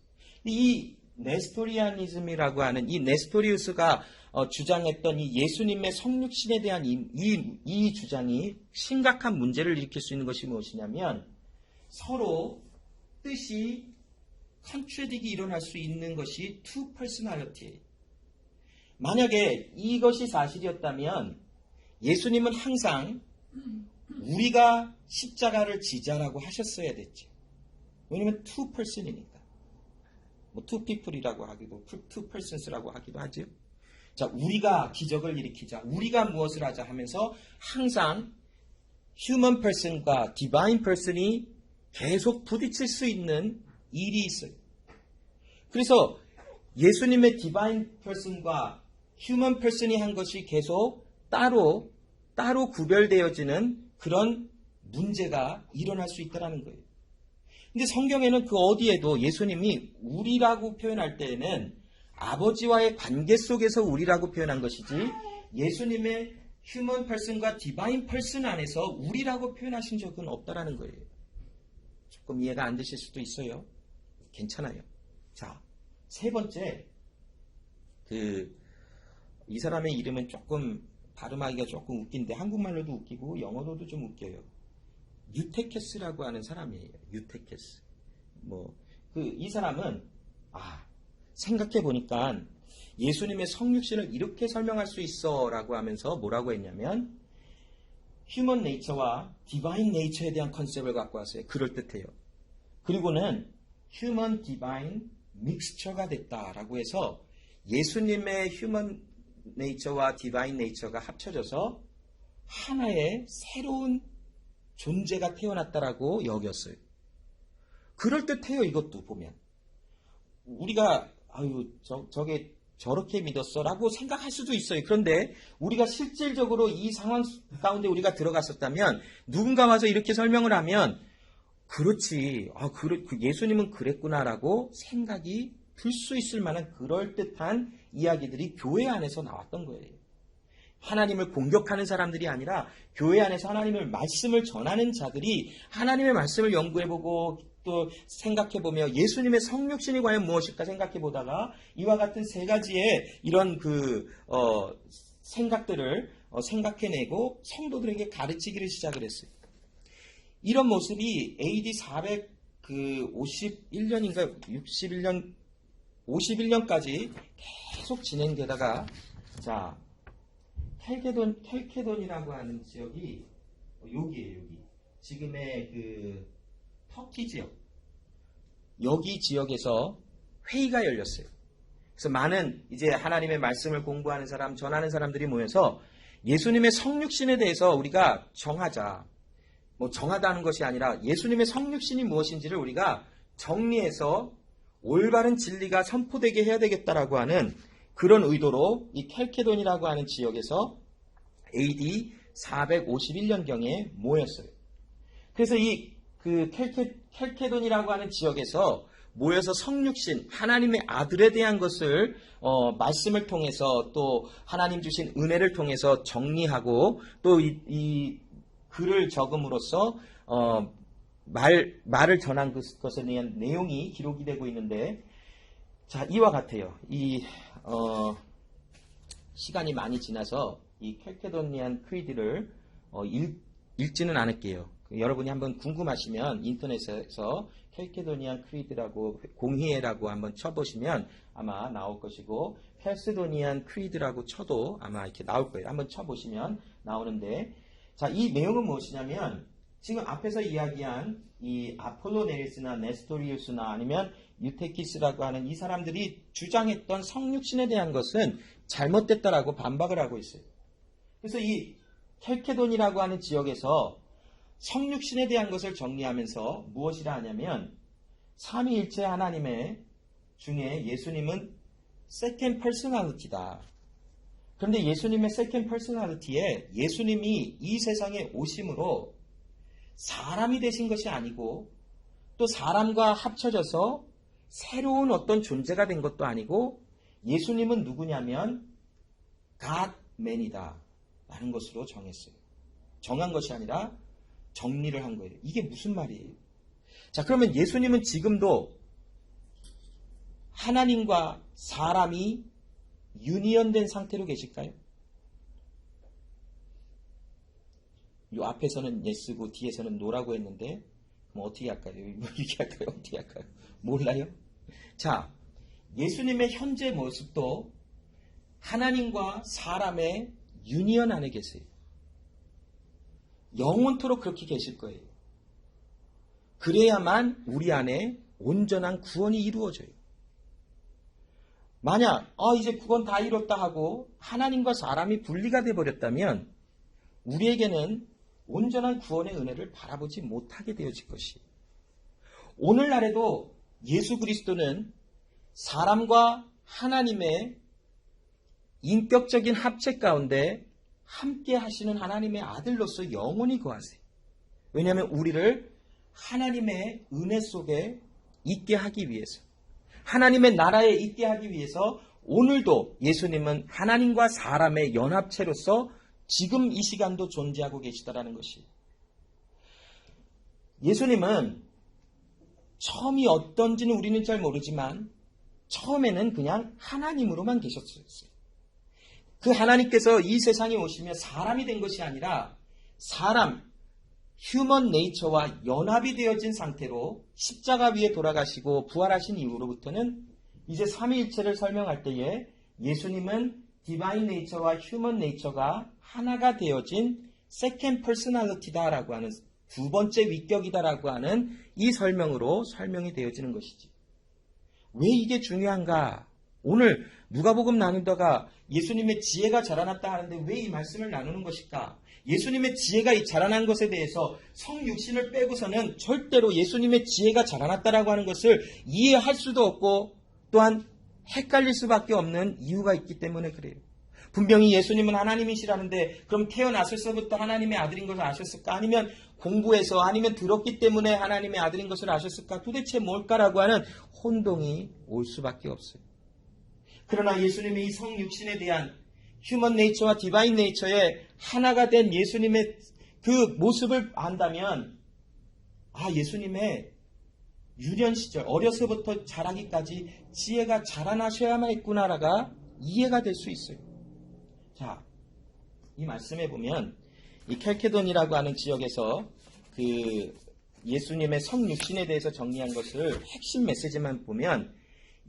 이 네스토리아니즘이라고 하는 이 네스토리우스가 주장했던 이 예수님의 성육신에 대한 이 주장이 심각한 문제를 일으킬 수 있는 것이 무엇이냐면 서로 뜻이 컨트레딕이 일어날 수 있는 것이 two personality예요. 만약에 이것이 사실이었다면 예수님은 항상 우리가 십자가를 지자라고 하셨어야 됐죠. 왜냐하면 two person이니까. two people이라고 하기도, two persons라고 하기도 하죠. 자, 우리가 기적을 일으키자, 우리가 무엇을 하자 하면서 항상 human person과 divine person이 계속 부딪힐 수 있는 일이 있어요. 그래서 예수님의 divine person과 human person이 한 것이 계속 따로 구별되어지는 그런 문제가 일어날 수 있다는 거예요. 근데 성경에는 그 어디에도 예수님이 우리라고 표현할 때에는 아버지와의 관계 속에서 우리라고 표현한 것이지 예수님의 human person과 divine person 안에서 우리라고 표현하신 적은 없다라는 거예요. 조금 이해가 안 되실 수도 있어요. 괜찮아요. 자, 세 번째, 이 사람의 이름은 조금 발음하기가 조금 웃긴데 한국말로도 웃기고 영어로도 좀 웃겨요. 유테케스라고 하는 사람이에요. 유테케스. 이 사람은 생각해 보니까 예수님의 성육신을 이렇게 설명할 수 있어라고 하면서 뭐라고 했냐면 휴먼 네이처와 디바인 네이처에 대한 컨셉을 갖고 왔어요. 그럴듯해요. 그리고는 휴먼 디바인 믹스처가 됐다라고 해서 예수님의 휴먼 네이처와 디바인 네이처가 합쳐져서 하나의 새로운 존재가 태어났다라고 여겼어요. 그럴듯해요. 이것도 보면 우리가 저게 저렇게 믿었어라고 생각할 수도 있어요. 그런데 우리가 실질적으로 이 상황 가운데 우리가 들어갔었다면 누군가 와서 이렇게 설명을 하면 그렇지, 예수님은 그랬구나라고 생각이 들 수 있을 만한 그럴듯한 이야기들이 교회 안에서 나왔던 거예요. 하나님을 공격하는 사람들이 아니라 교회 안에서 하나님의 말씀을 전하는 자들이 하나님의 말씀을 연구해보고 또 생각해보며 예수님의 성육신이 과연 무엇일까 생각해보다가 이와 같은 세 가지의 이런 생각들을 생각해내고 성도들에게 가르치기를 시작을 했어요. 이런 모습이 AD 451년인가 51년까지 계속 진행되다가 자 켈케돈이라고 하는 지역이 여기에요. 여기 지금의 터키 지역 여기 지역에서 회의가 열렸어요. 그래서 많은 이제 하나님의 말씀을 공부하는 사람, 전하는 사람들이 모여서 예수님의 성육신에 대해서 우리가 정하자. 뭐 정하다는 것이 아니라 예수님의 성육신이 무엇인지를 우리가 정리해서 올바른 진리가 선포되게 해야 되겠다라고 하는 그런 의도로 이 켈케돈이라고 하는 지역에서 AD 451년경에 모였어요. 그래서 그 켈케돈이라고 하는 지역에서 모여서 성육신, 하나님의 아들에 대한 것을 말씀을 통해서 또 하나님 주신 은혜를 통해서 정리하고 또 이 글을 적음으로써 말을 전한 것에 대한 내용이 기록이 되고 있는데, 자, 이와 같아요. 시간이 많이 지나서 이 켈케도니안 크리드를 읽지는 않을게요. 여러분이 한번 궁금하시면 인터넷에서 켈케도니안 크리드라고 공희애라고 한번 쳐보시면 아마 나올 것이고, 켈세도니안 크리드라고 쳐도 아마 이렇게 나올 거예요. 한번 쳐보시면 나오는데, 자, 이 내용은 무엇이냐면 지금 앞에서 이야기한 이 아폴로네리스나 네스토리우스나 아니면 유테키스라고 하는 이 사람들이 주장했던 성육신에 대한 것은 잘못됐다라고 반박을 하고 있어요. 그래서 이 켈케돈이라고 하는 지역에서 성육신에 대한 것을 정리하면서 무엇이라 하냐면 삼위일체 하나님의 중에 예수님은 세컨 퍼스널리티다. 그런데 예수님의 세컨 퍼스널리티에 예수님이 이 세상에 오심으로 사람이 되신 것이 아니고 또 사람과 합쳐져서 새로운 어떤 존재가 된 것도 아니고 예수님은 누구냐면 갓맨이다 라는 것으로 정했어요. 정한 것이 아니라 정리를 한 거예요. 이게 무슨 말이에요? 자, 그러면 예수님은 지금도 하나님과 사람이 유니언된 상태로 계실까요? 요 앞에서는 예스고 뒤에서는 노라고 했는데 뭐 어떻게 할까요? 이렇게 할까요? 어떻게 할까요? 몰라요? 자, 예수님의 현재 모습도 하나님과 사람의 유니언 안에 계세요. 영원토록 그렇게 계실 거예요. 그래야만 우리 안에 온전한 구원이 이루어져요. 만약 이제 구원 다 이뤘다 하고 하나님과 사람이 분리가 되어버렸다면 우리에게는 온전한 구원의 은혜를 바라보지 못하게 되어질 것이에요. 오늘날에도 예수 그리스도는 사람과 하나님의 인격적인 합체 가운데 함께 하시는 하나님의 아들로서 영원히 거하세요. 왜냐하면 우리를 하나님의 은혜 속에 있게 하기 위해서, 하나님의 나라에 있게 하기 위해서 오늘도 예수님은 하나님과 사람의 연합체로서 지금 이 시간도 존재하고 계시다라는 것이. 예수님은 처음이 어떤지는 우리는 잘 모르지만 처음에는 그냥 하나님으로만 계셨어요. 그 하나님께서 이 세상에 오시며 사람이 된 것이 아니라 사람, 휴먼 네이처와 연합이 되어진 상태로 십자가 위에 돌아가시고 부활하신 이후로부터는 이제 삼위일체를 설명할 때에 예수님은 디바인 네이처와 휴먼 네이처가 하나가 되어진 세컨 퍼스널리티다라고 하는 두 번째 위격이다라고 하는 이 설명으로 설명이 되어지는 것이지. 왜 이게 중요한가? 오늘 누가복음 나누다가 예수님의 지혜가 자라났다 하는데 왜 이 말씀을 나누는 것일까? 예수님의 지혜가 자라난 것에 대해서 성육신을 빼고서는 절대로 예수님의 지혜가 자라났다라고 하는 것을 이해할 수도 없고 또한 헷갈릴 수밖에 없는 이유가 있기 때문에 그래요. 분명히 예수님은 하나님이시라는데 그럼 태어났을서부터 하나님의 아들인 것을 아셨을까? 아니면 공부해서 아니면 들었기 때문에 하나님의 아들인 것을 아셨을까? 도대체 뭘까라고 하는 혼동이 올 수밖에 없어요. 그러나 예수님의 이 성육신에 대한 휴먼 네이처와 디바인 네이처의 하나가 된 예수님의 그 모습을 안다면 예수님의 유년 시절 어려서부터 자라기까지 지혜가 자라나셔야만 했구나라가 이해가 될 수 있어요. 자, 이 말씀에 보면 이 켈케돈이라고 하는 지역에서 그 예수님의 성육신에 대해서 정리한 것을 핵심 메시지만 보면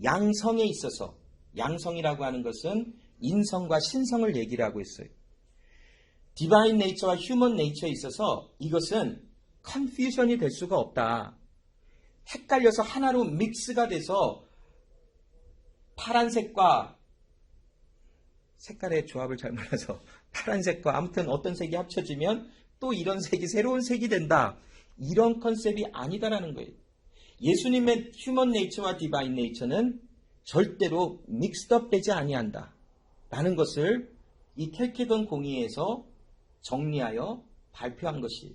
양성에 있어서, 양성이라고 하는 것은 인성과 신성을 얘기를 하고 있어요. 디바인 네이처와 휴먼 네이처에 있어서 이것은 컨퓨전이 될 수가 없다. 헷갈려서 하나로 믹스가 돼서 파란색과 색깔의 조합을 잘 몰라서 파란색과 아무튼 어떤 색이 합쳐지면 또 이런 색이 새로운 색이 된다. 이런 컨셉이 아니다라는 거예요. 예수님의 휴먼 네이처와 디바인 네이처는 절대로 믹스업 되지 아니한다. 라는 것을 이 켈케돈 공의에서 정리하여 발표한 것이에요.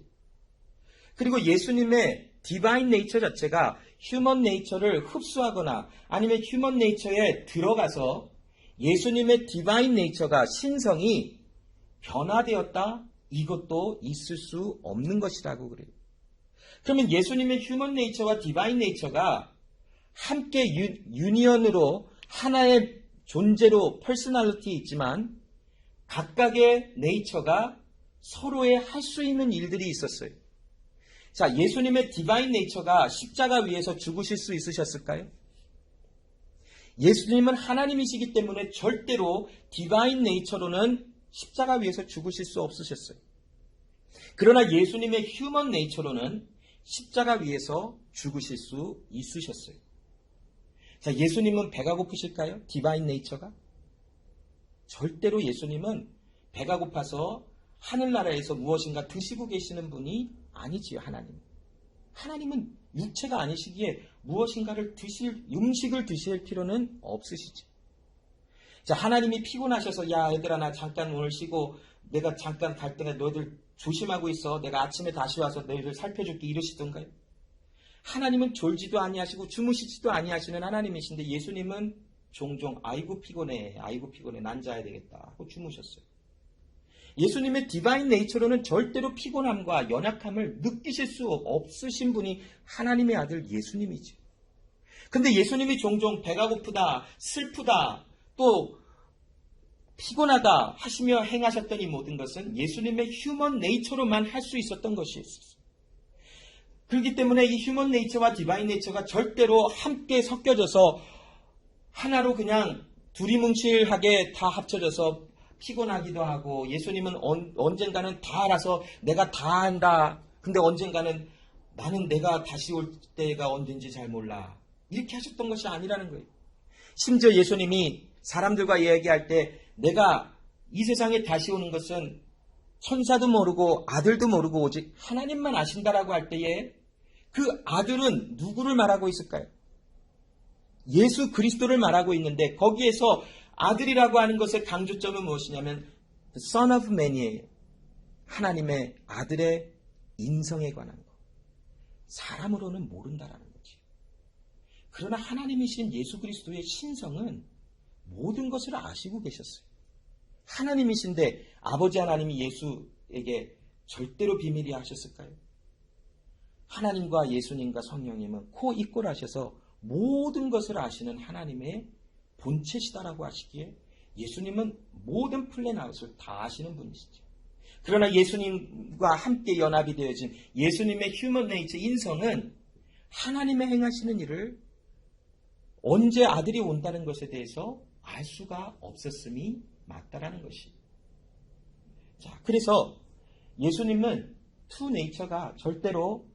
그리고 예수님의 디바인 네이처 자체가 휴먼 네이처를 흡수하거나 아니면 휴먼 네이처에 들어가서 예수님의 디바인 네이처가 신성이 변화되었다? 이것도 있을 수 없는 것이라고 그래요. 그러면 예수님의 휴먼 네이처와 디바인 네이처가 함께 유니언으로 하나의 존재로 퍼스널리티 있지만 각각의 네이처가 서로의 할 수 있는 일들이 있었어요. 자, 예수님의 디바인 네이처가 십자가 위에서 죽으실 수 있으셨을까요? 예수님은 하나님이시기 때문에 절대로 디바인 네이처로는 십자가 위에서 죽으실 수 없으셨어요. 그러나 예수님의 휴먼 네이처로는 십자가 위에서 죽으실 수 있으셨어요. 자, 예수님은 배가 고프실까요? 디바인 네이처가? 절대로 예수님은 배가 고파서 하늘나라에서 무엇인가 드시고 계시는 분이 아니지요, 하나님. 하나님은 육체가 아니시기에 무엇인가를 음식을 드실 필요는 없으시죠. 자, 하나님이 피곤하셔서 야, 얘들아, 나 잠깐 오늘 쉬고 내가 잠깐 갈 때가 너희들 조심하고 있어. 내가 아침에 다시 와서 너희들 살펴줄게 이러시던가요? 하나님은 졸지도 아니하시고 주무시지도 아니하시는 하나님이신데 예수님은 종종 아이고 피곤해 난 자야 되겠다 하고 주무셨어요. 예수님의 디바인 네이처로는 절대로 피곤함과 연약함을 느끼실 수 없으신 분이 하나님의 아들 예수님이죠. 근데 예수님이 종종 배가 고프다, 슬프다, 또 피곤하다 하시며 행하셨던 이 모든 것은 예수님의 휴먼 네이처로만 할 수 있었던 것이었어요. 그렇기 때문에 이 휴먼 네이처와 디바인 네이처가 절대로 함께 섞여져서 하나로 그냥 두리뭉실하게 다 합쳐져서 피곤하기도 하고 예수님은 언젠가는 다 알아서 내가 다 한다. 근데 언젠가는 나는 내가 다시 올 때가 언젠지 잘 몰라. 이렇게 하셨던 것이 아니라는 거예요. 심지어 예수님이 사람들과 이야기할 때 내가 이 세상에 다시 오는 것은 천사도 모르고 아들도 모르고 오직 하나님만 아신다라고 할 때에 그 아들은 누구를 말하고 있을까요? 예수 그리스도를 말하고 있는데 거기에서 아들이라고 하는 것의 강조점은 무엇이냐면 The Son of Man이에요. 하나님의 아들의 인성에 관한 것. 사람으로는 모른다라는 거지. 그러나 하나님이신 예수 그리스도의 신성은 모든 것을 아시고 계셨어요. 하나님이신데 아버지 하나님이 예수에게 절대로 비밀이 하셨을까요? 하나님과 예수님과 성령님은 코이퀄하셔서 모든 것을 아시는 하나님의 본체시다라고 하시기에 예수님은 모든 플랜아웃을 다 아시는 분이시죠. 그러나 예수님과 함께 연합이 되어진 예수님의 휴먼 네이처 인성은 하나님의 행하시는 일을 언제 아들이 온다는 것에 대해서 알 수가 없었음이 맞다라는 것이. 자, 그래서 예수님은 투 네이처가 절대로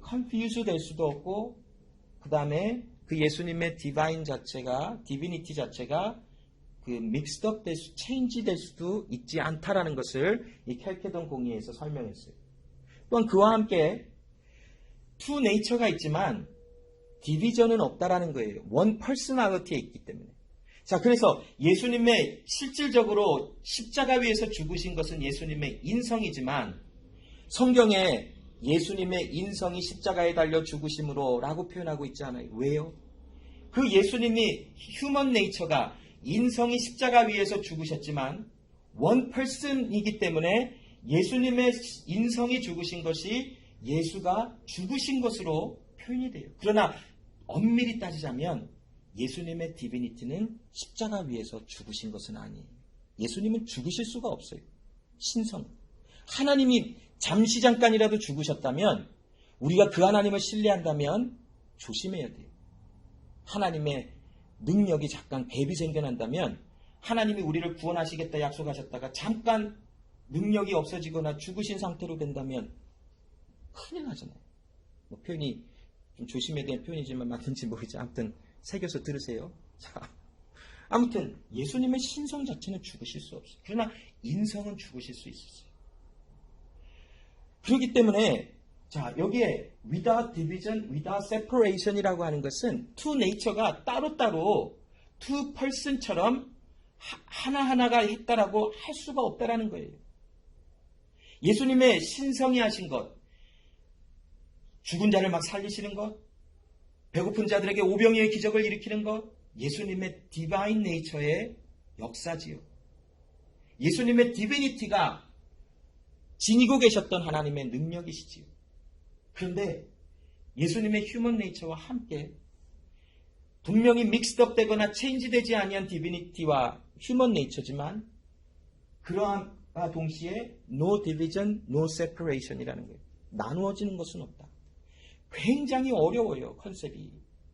컨퓨즈 될 수도 없고 그 다음에 그 예수님의 디바인 자체가 디비니티 자체가 믹스업 될 수, 체인지 될 수도 있지 않다라는 것을 이 켈케돈 공의에서 설명했어요. 또한 그와 함께 투 네이처가 있지만 디비전은 없다라는 거예요. 원 퍼스널리티에 있기 때문에. 자, 그래서 예수님의 실질적으로 십자가 위에서 죽으신 것은 예수님의 인성이지만 성경에 예수님의 인성이 십자가에 달려 죽으심으로 라고 표현하고 있지 않아요. 왜요? 그 예수님이 휴먼 네이처가 인성이 십자가 위에서 죽으셨지만 원 퍼슨이기 때문에 예수님의 인성이 죽으신 것이 예수가 죽으신 것으로 표현이 돼요. 그러나 엄밀히 따지자면 예수님의 디비니티는 십자가 위에서 죽으신 것은 아니에요. 예수님은 죽으실 수가 없어요. 신성. 하나님이 잠시 잠깐이라도 죽으셨다면 우리가 그 하나님을 신뢰한다면 조심해야 돼요. 하나님의 능력이 잠깐 갭이 생겨난다면 하나님이 우리를 구원하시겠다 약속하셨다가 잠깐 능력이 없어지거나 죽으신 상태로 된다면 큰일 나잖아요. 표현이 좀 조심해야 되는 표현이지만 맞는지 모르지. 아무튼 새겨서 들으세요. 자, 아무튼 예수님의 신성 자체는 죽으실 수 없어요. 그러나 인성은 죽으실 수 있었어요. 그렇기 때문에 자, 여기에 without division, without separation이라고 하는 것은 two nature가 따로따로 two person처럼 하나하나가 했다라고 할 수가 없다라는 거예요. 예수님의 신성이 하신 것, 죽은 자를 막 살리시는 것, 배고픈 자들에게 오병이의 기적을 일으키는 것, 예수님의 디바인 네이처의 역사지요. 예수님의 디비니티가 지니고 계셨던 하나님의 능력이시지요. 그런데 예수님의 휴먼 네이처와 함께 분명히 믹스업 되거나 체인지되지 아니한 디비니티와 휴먼 네이처지만 그러함과 동시에 no division, no separation이라는 거예요. 나누어지는 것은 없다. 굉장히 어려워요, 컨셉이.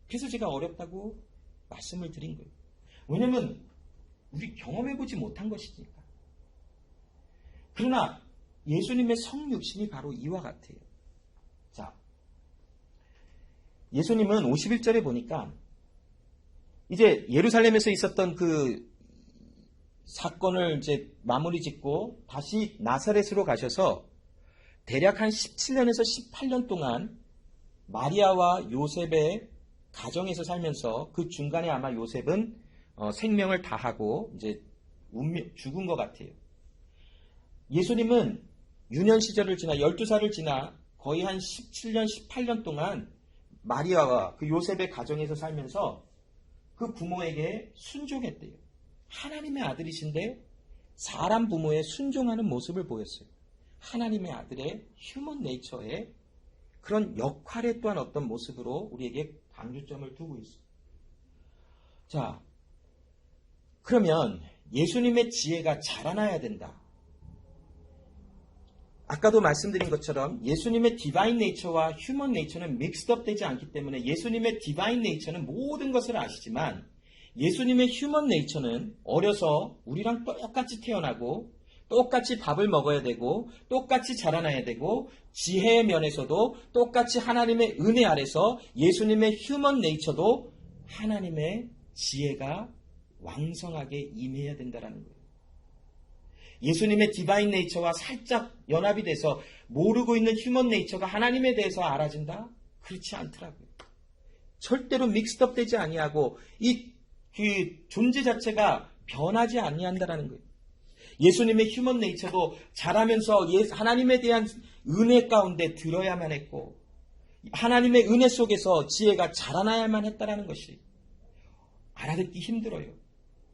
그래서 제가 어렵다고 말씀을 드린 거예요. 왜냐면 우리 경험해보지 못한 것이니까. 그러나 예수님의 성육신이 바로 이와 같아요. 자, 예수님은 51절에 보니까 이제 예루살렘에서 있었던 그 사건을 이제 마무리 짓고 다시 나사렛으로 가셔서 대략 한 17년에서 18년 동안 마리아와 요셉의 가정에서 살면서 그 중간에 아마 요셉은 생명을 다하고 이제 죽은 것 같아요. 예수님은 유년 시절을 지나 12살을 지나 거의 한 17년, 18년 동안 마리아와 그 요셉의 가정에서 살면서 그 부모에게 순종했대요. 하나님의 아들이신데 사람 부모에 순종하는 모습을 보였어요. 하나님의 아들의 휴먼 네이처의 그런 역할의 또한 어떤 모습으로 우리에게 강조점을 두고 있어요. 자, 그러면 예수님의 지혜가 자라나야 된다. 아까도 말씀드린 것처럼 예수님의 디바인 네이처와 휴먼 네이처는 믹스업 되지 않기 때문에 예수님의 디바인 네이처는 모든 것을 아시지만 예수님의 휴먼 네이처는 어려서 우리랑 똑같이 태어나고 똑같이 밥을 먹어야 되고 똑같이 자라나야 되고 지혜의 면에서도 똑같이 하나님의 은혜 아래서 예수님의 휴먼 네이처도 하나님의 지혜가 왕성하게 임해야 된다는 거예요. 예수님의 디바인 네이처와 살짝 연합이 돼서 모르고 있는 휴먼 네이처가 하나님에 대해서 알아진다? 그렇지 않더라고요. 절대로 믹스업 되지 아니하고 그 존재 자체가 변하지 아니한다라는 거예요. 예수님의 휴먼 네이처도 자라면서 하나님에 대한 은혜 가운데 들어야만 했고 하나님의 은혜 속에서 지혜가 자라나야만 했다라는 것이 알아듣기 힘들어요.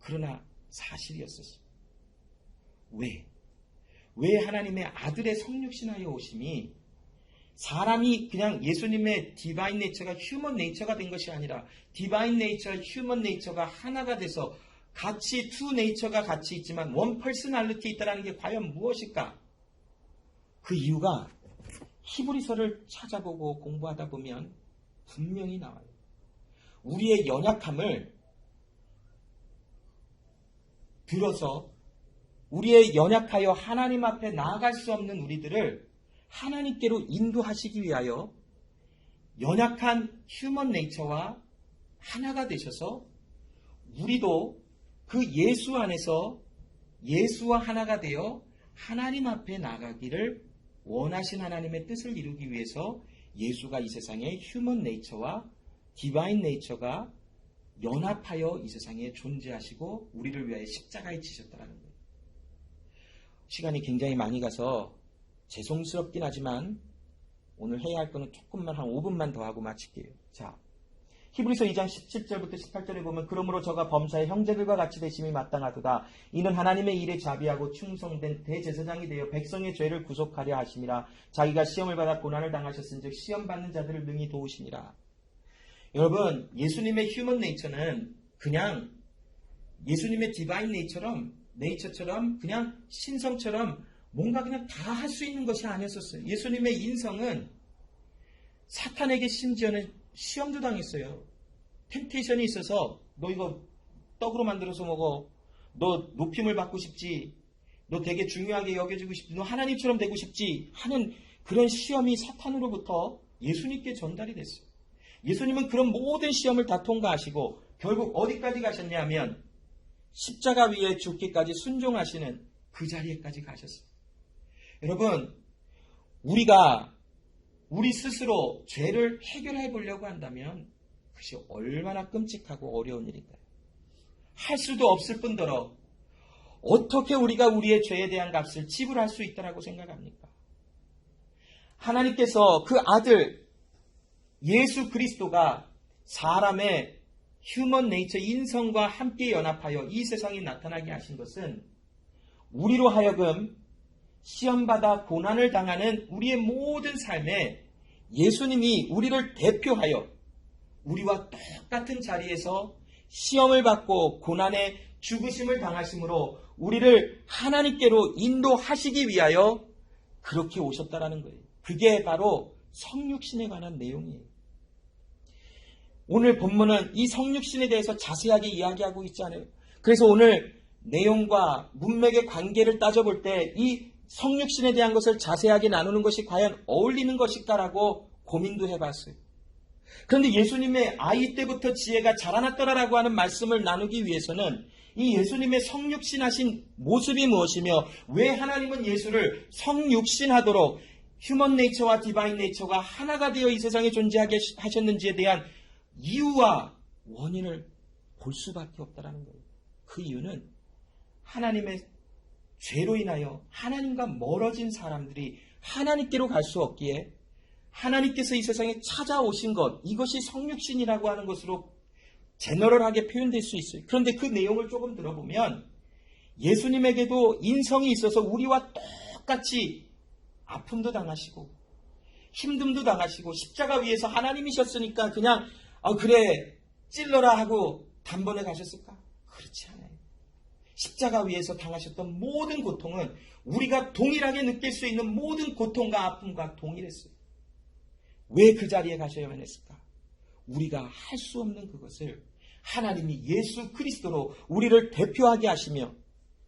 그러나 사실이었었어요. 왜 하나님의 아들의 성육신하여 오심이 사람이 그냥 예수님의 디바인 네이처가 휴먼 네이처가 된 것이 아니라 디바인 네이처와 휴먼 네이처가 하나가 돼서 같이 투 네이처가 같이 있지만 원 퍼스널리티 있다는 게 과연 무엇일까? 그 이유가 히브리서를 찾아보고 공부하다 보면 분명히 나와요. 우리의 연약함을 들어서 우리의 연약하여 하나님 앞에 나아갈 수 없는 우리들을 하나님께로 인도하시기 위하여 연약한 휴먼 네이처와 하나가 되셔서 우리도 그 예수 안에서 예수와 하나가 되어 하나님 앞에 나가기를 원하신 하나님의 뜻을 이루기 위해서 예수가 이 세상에 휴먼 네이처와 디바인 네이처가 연합하여 이 세상에 존재하시고 우리를 위하여 십자가에 지셨다는 거예요. 시간이 굉장히 많이 가서 죄송스럽긴 하지만 오늘 해야 할 거는 조금만 한 5분만 더 하고 마칠게요. 자, 히브리서 2장 17절부터 18절에 보면 그러므로 저가 범사의 형제들과 같이 되심이 마땅하도다. 이는 하나님의 일에 자비하고 충성된 대제사장이 되어 백성의 죄를 구속하려 하심이라. 자기가 시험을 받아 고난을 당하셨은즉 시험 받는 자들을 능히 도우심이라. 여러분, 예수님의 휴먼 네이처는 그냥 예수님의 디바인 네이처처럼 그냥 신성처럼 뭔가 그냥 다 할 수 있는 것이 아니었었어요. 예수님의 인성은 사탄에게 심지어는 시험도 당했어요. 템테이션이 있어서 너 이거 떡으로 만들어서 먹어. 너 높임을 받고 싶지. 너 되게 중요하게 여겨지고 싶지. 너 하나님처럼 되고 싶지. 하는 그런 시험이 사탄으로부터 예수님께 전달이 됐어요. 예수님은 그런 모든 시험을 다 통과하시고 결국 어디까지 가셨냐면 십자가 위에 죽기까지 순종하시는 그 자리에까지 가셨어요. 여러분, 우리가 우리 스스로 죄를 해결해 보려고 한다면 그것이 얼마나 끔찍하고 어려운 일일까요? 할 수도 없을 뿐더러 어떻게 우리가 우리의 죄에 대한 값을 지불할 수 있다라고 생각합니까? 하나님께서 그 아들 예수 그리스도가 사람의 휴먼 네이처 인성과 함께 연합하여 이 세상에 나타나게 하신 것은 우리로 하여금 시험받아 고난을 당하는 우리의 모든 삶에 예수님이 우리를 대표하여 우리와 똑같은 자리에서 시험을 받고 고난의 죽으심을 당하심으로 우리를 하나님께로 인도하시기 위하여 그렇게 오셨다라는 거예요. 그게 바로 성육신에 관한 내용이에요. 오늘 본문은 이 성육신에 대해서 자세하게 이야기하고 있지 않아요. 그래서 오늘 내용과 문맥의 관계를 따져볼 때 이 성육신에 대한 것을 자세하게 나누는 것이 과연 어울리는 것일까라고 고민도 해봤어요. 그런데 예수님의 아이 때부터 지혜가 자라났더라라고 하는 말씀을 나누기 위해서는 이 예수님의 성육신하신 모습이 무엇이며 왜 하나님은 예수를 성육신하도록 휴먼 네이처와 디바인 네이처가 하나가 되어 이 세상에 존재하게 하셨는지에 대한 이유와 원인을 볼 수밖에 없다라는 거예요. 그 이유는 하나님의 죄로 인하여 하나님과 멀어진 사람들이 하나님께로 갈 수 없기에 하나님께서 이 세상에 찾아오신 것, 이것이 성육신이라고 하는 것으로 제너럴하게 표현될 수 있어요. 그런데 그 내용을 조금 들어보면 예수님에게도 인성이 있어서 우리와 똑같이 아픔도 당하시고 힘듦도 당하시고 십자가 위에서 하나님이셨으니까 그냥 그래 찔러라 하고 단번에 가셨을까? 그렇지 않아요. 십자가 위에서 당하셨던 모든 고통은 우리가 동일하게 느낄 수 있는 모든 고통과 아픔과 동일했어요. 왜 그 자리에 가셔야만 했을까? 우리가 할 수 없는 그것을 하나님이 예수 그리스도로 우리를 대표하게 하시며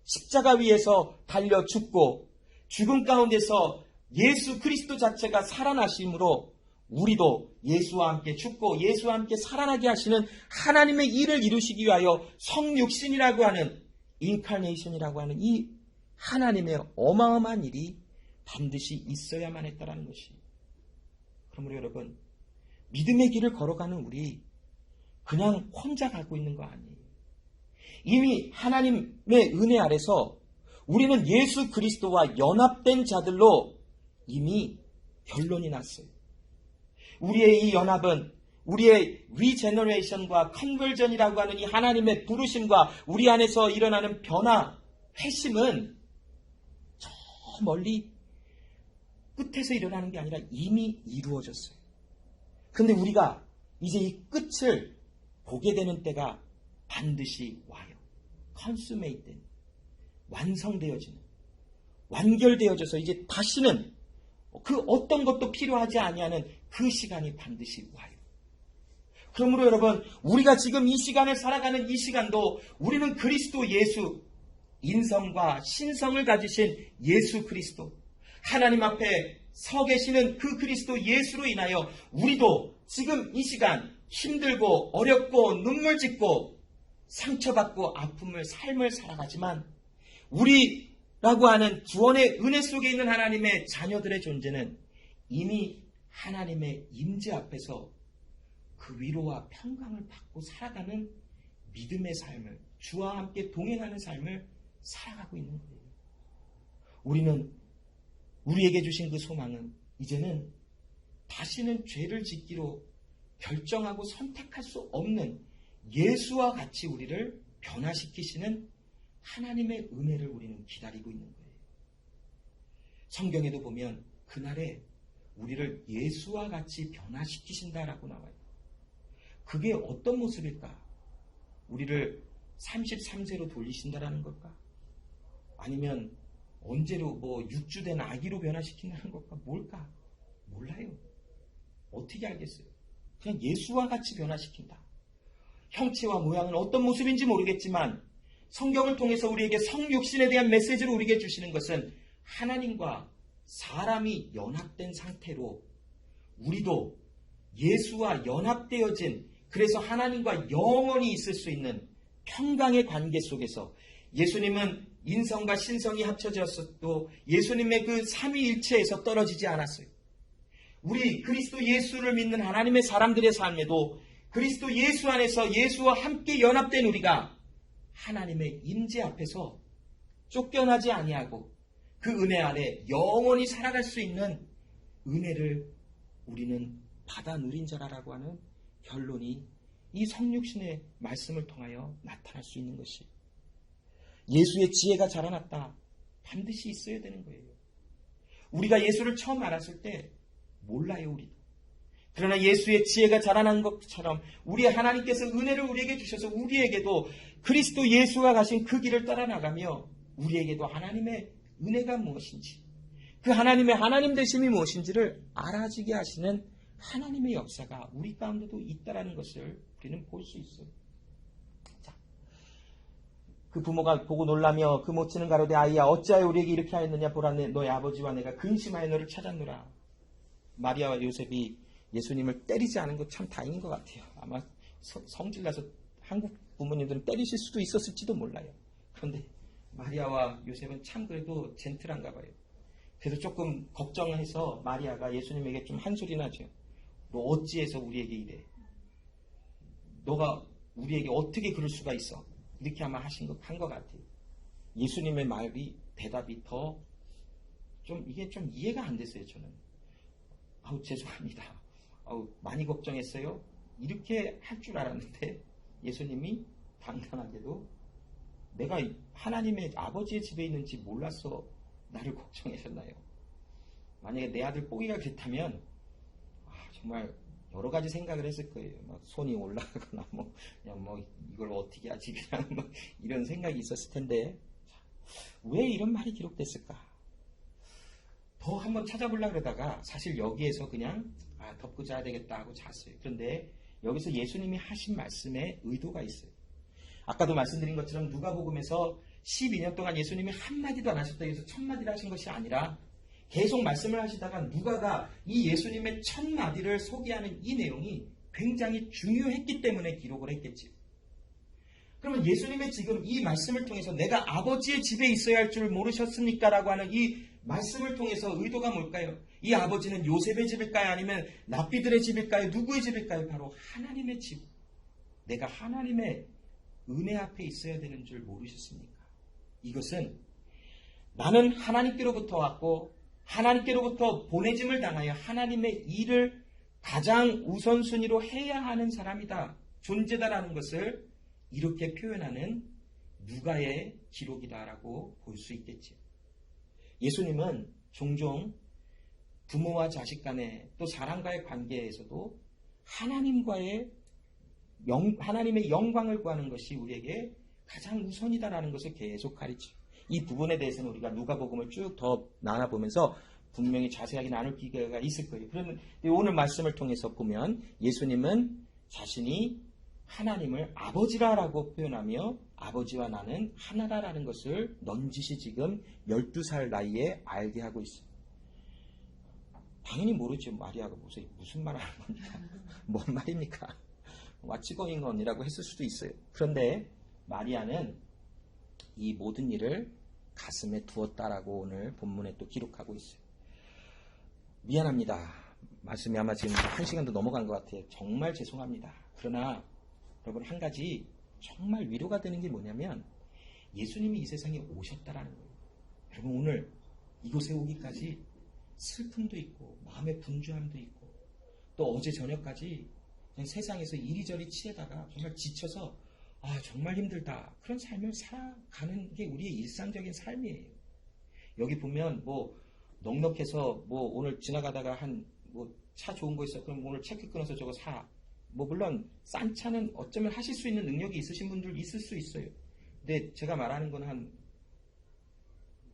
십자가 위에서 달려 죽고 죽음 가운데서 예수 그리스도 자체가 살아나심으로 우리도 예수와 함께 죽고 예수와 함께 살아나게 하시는 하나님의 일을 이루시기 위하여 성육신이라고 하는 인카네이션이라고 하는 이 하나님의 어마어마한 일이 반드시 있어야만 했다라는 것이. 그러므로 여러분, 믿음의 길을 걸어가는 우리 그냥 혼자 가고 있는 거 아니에요. 이미 하나님의 은혜 아래서 우리는 예수 그리스도와 연합된 자들로 이미 결론이 났어요. 우리의 이 연합은 우리의 리제너레이션과 컨버전이라고 하는 이 하나님의 부르심과 우리 안에서 일어나는 변화, 회심은 저 멀리 끝에서 일어나는 게 아니라 이미 이루어졌어요. 그런데 우리가 이제 이 끝을 보게 되는 때가 반드시 와요. 컨수메이트, 완성되어지는, 완결되어져서 이제 다시는 그 어떤 것도 필요하지 아니하는 그 시간이 반드시 와요. 그러므로 여러분, 우리가 지금 이 시간을 살아가는 이 시간도 우리는 그리스도 예수, 인성과 신성을 가지신 예수 그리스도, 하나님 앞에 서 계시는 그 그리스도 예수로 인하여 우리도 지금 이 시간 힘들고 어렵고 눈물 짓고 상처받고 아픔을 삶을 살아가지만 우리라고 하는 구원의 은혜 속에 있는 하나님의 자녀들의 존재는 이미 하나님의 임재 앞에서 그 위로와 평강을 받고 살아가는 믿음의 삶을, 주와 함께 동행하는 삶을 살아가고 있는 거예요. 우리는 우리에게 주신 그 소망은 이제는 다시는 죄를 짓기로 결정하고 선택할 수 없는 예수와 같이 우리를 변화시키시는 하나님의 은혜를 우리는 기다리고 있는 거예요. 성경에도 보면 그날에 우리를 예수와 같이 변화시키신다라고 나와요. 그게 어떤 모습일까? 우리를 33세로 돌리신다라는 걸까? 아니면 언제로 육주된 아기로 변화시킨다는 걸까? 뭘까? 몰라요. 어떻게 알겠어요? 그냥 예수와 같이 변화시킨다. 형체와 모양은 어떤 모습인지 모르겠지만 성경을 통해서 우리에게 성육신에 대한 메시지를 우리에게 주시는 것은 하나님과 사람이 연합된 상태로 우리도 예수와 연합되어진, 그래서 하나님과 영원히 있을 수 있는 평강의 관계 속에서 예수님은 인성과 신성이 합쳐졌어도 예수님의 그 삼위일체에서 떨어지지 않았어요. 우리 그리스도 예수를 믿는 하나님의 사람들의 삶에도 그리스도 예수 안에서 예수와 함께 연합된 우리가 하나님의 임재 앞에서 쫓겨나지 아니하고 그 은혜 아래 영원히 살아갈 수 있는 은혜를 우리는 받아 누린 자라고 하는 결론이 이 성육신의 말씀을 통하여 나타날 수 있는 것이, 예수의 지혜가 자라났다, 반드시 있어야 되는 거예요. 우리가 예수를 처음 알았을 때 몰라요, 우리도. 그러나 예수의 지혜가 자라난 것처럼 우리 하나님께서 은혜를 우리에게 주셔서 우리에게도 그리스도 예수가 가신 그 길을 따라 나가며 우리에게도 하나님의 은혜가 무엇인지, 그 하나님의 하나님 되심이 무엇인지를 알아지게 하시는 하나님의 역사가 우리 가운데도 있다라는 것을 우리는 볼 수 있어요. 자, 그 부모가 보고 놀라며 그 모친은 가로되 아이야 어찌하여 우리에게 이렇게 하였느냐, 보라 너의 아버지와 내가 근심하여 너를 찾았노라. 마리아와 요셉이 예수님을 때리지 않은 것 참 다행인 것 같아요. 아마 성질나서 한국 부모님들은 때리실 수도 있었을지도 몰라요. 그런데 마리아와 요셉은 참 그래도 젠틀한가 봐요. 그래서 조금 걱정해서 마리아가 예수님에게 좀 한 소리 나죠. 너 어찌해서 우리에게 이래? 너가 우리에게 어떻게 그럴 수가 있어? 이렇게 아마 한 것 같아요. 예수님의 말이, 대답이 이게 좀 이해가 안 됐어요, 저는. 아우, 죄송합니다. 아우, 많이 걱정했어요. 이렇게 할 줄 알았는데 예수님이 당당하게도 내가 하나님의 아버지의 집에 있는지 몰라서 나를 걱정하셨나요? 만약에 내 아들 뽀기가 그랬다면 정말 여러 가지 생각을 했을 거예요. 막 손이 올라가거나 그냥 이걸 어떻게 하지, 그냥 이런 생각이 있었을 텐데 왜 이런 말이 기록됐을까? 더 한번 찾아보려고 그러다가 사실 여기에서 그냥 덮고 자야 되겠다 하고 잤어요. 그런데 여기서 예수님이 하신 말씀에 의도가 있어요. 아까도 말씀드린 것처럼 누가복음에서 12년 동안 예수님이 한마디도 안 하셨다 해서 첫마디를 하신 것이 아니라 계속 말씀을 하시다가 누가가 이 예수님의 첫마디를 소개하는 이 내용이 굉장히 중요했기 때문에 기록을 했겠지요. 그러면 예수님의 지금 이 말씀을 통해서 내가 아버지의 집에 있어야 할 줄 모르셨습니까? 라고 하는 이 말씀을 통해서 의도가 뭘까요? 이 아버지는 요셉의 집일까요? 아니면 랍비들의 집일까요? 누구의 집일까요? 바로 하나님의 집. 내가 하나님의 은혜 앞에 있어야 되는 줄 모르셨습니까? 이것은 나는 하나님께로부터 왔고 하나님께로부터 보내짐을 당하여 하나님의 일을 가장 우선순위로 해야 하는 사람이다, 존재다라는 것을 이렇게 표현하는 누가의 기록이다라고 볼 수 있겠죠. 예수님은 종종 부모와 자식 간에 또 사람과의 관계에서도 하나님의 영광을 구하는 것이 우리에게 가장 우선이다라는 것을 계속 가르치죠. 이 부분에 대해서는 우리가 누가복음을 쭉 더 나눠보면서 분명히 자세하게 나눌 기회가 있을 거예요. 그러면 오늘 말씀을 통해서 보면 예수님은 자신이 하나님을 아버지라고 표현하며 아버지와 나는 하나라라는 것을 넌지시 지금 12살 나이에 알게 하고 있어요. 당연히 모르죠. 마리아가 무슨 말 하는 겁니까? 뭔 말입니까? What's going on이라고 했을 수도 있어요. 그런데 마리아는 이 모든 일을 가슴에 두었다라고 오늘 본문에 또 기록하고 있어요. 미안합니다. 말씀이 아마 지금 1시간도 넘어간 것 같아요. 정말 죄송합니다. 그러나 여러분, 한 가지 정말 위로가 되는 게 뭐냐면 예수님이 이 세상에 오셨다라는 거예요. 여러분, 오늘 이곳에 오기까지 슬픔도 있고 마음의 분주함도 있고 또 어제 저녁까지 그냥 세상에서 이리저리 치에다가 정말 지쳐서 정말 힘들다, 그런 삶을 살아가는 게 우리의 일상적인 삶이에요. 여기 보면 넉넉해서 오늘 지나가다가 차 좋은 거 있어, 그럼 오늘 체크 끊어서 저거 사. 물론 싼 차는 어쩌면 하실 수 있는 능력이 있으신 분들 있을 수 있어요. 근데 제가 말하는 건 한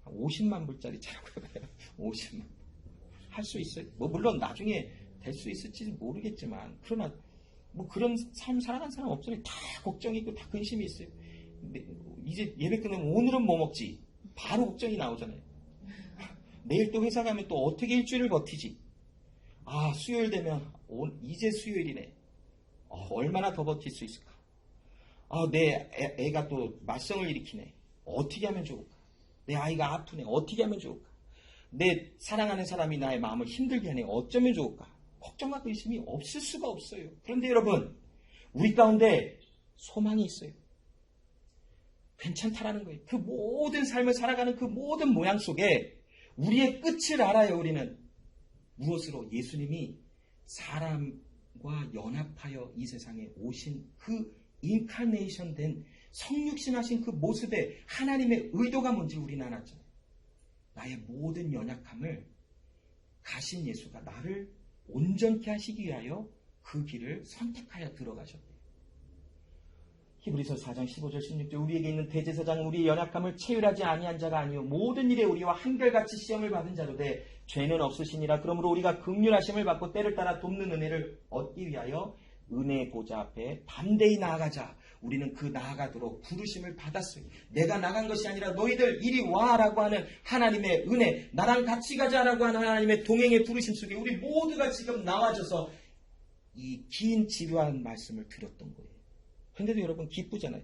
50만 불짜리 차라고 해봐요. 50만. 할 수 있어요. 물론 나중에 될 수 있을지 모르겠지만, 그러나 그런 삶 살아간 사람 없잖아요. 다 걱정이 있고 다 근심이 있어요. 근데 이제 예배 끝나면 오늘은 뭐 먹지? 바로 걱정이 나오잖아요. 내일 또 회사 가면 또 어떻게 일주일을 버티지? 수요일 되면 이제 수요일이네. 얼마나 더 버틸 수 있을까? 내 애가 또 말썽을 일으키네. 어떻게 하면 좋을까? 내 아이가 아프네. 어떻게 하면 좋을까? 내 사랑하는 사람이 나의 마음을 힘들게 하네. 어쩌면 좋을까? 걱정과 의심이 없을 수가 없어요. 그런데 여러분, 우리 가운데 소망이 있어요. 괜찮다라는 거예요. 그 모든 삶을 살아가는 그 모든 모양 속에 우리의 끝을 알아요. 우리는 무엇으로? 예수님이 사람과 연합하여 이 세상에 오신 그 인카네이션 된 성육신하신 그 모습에 하나님의 의도가 뭔지 우리는 알았잖아요. 나의 모든 연약함을 가신 예수가 나를 온전케 하시기 위하여 그 길을 선택하여 들어가셨대요. 히브리서 4장 15절 16절 우리에게 있는 대제사장은 우리의 연약함을 체휼하지 아니한 자가 아니요 모든 일에 우리와 한결같이 시험을 받은 자로되 죄는 없으시니라. 그러므로 우리가 긍휼하심을 받고 때를 따라 돕는 은혜를 얻기 위하여 은혜의 보좌 앞에 담대히 나아가자. 우리는 그 나아가도록 부르심을 받았어요. 내가 나간 것이 아니라 너희들 이리 와라고 하는 하나님의 은혜, 나랑 같이 가자라고 하는 하나님의 동행의 부르심 속에 우리 모두가 지금 나와줘서 이 긴 지루한 말씀을 들었던 거예요. 근데도 여러분 기쁘잖아요.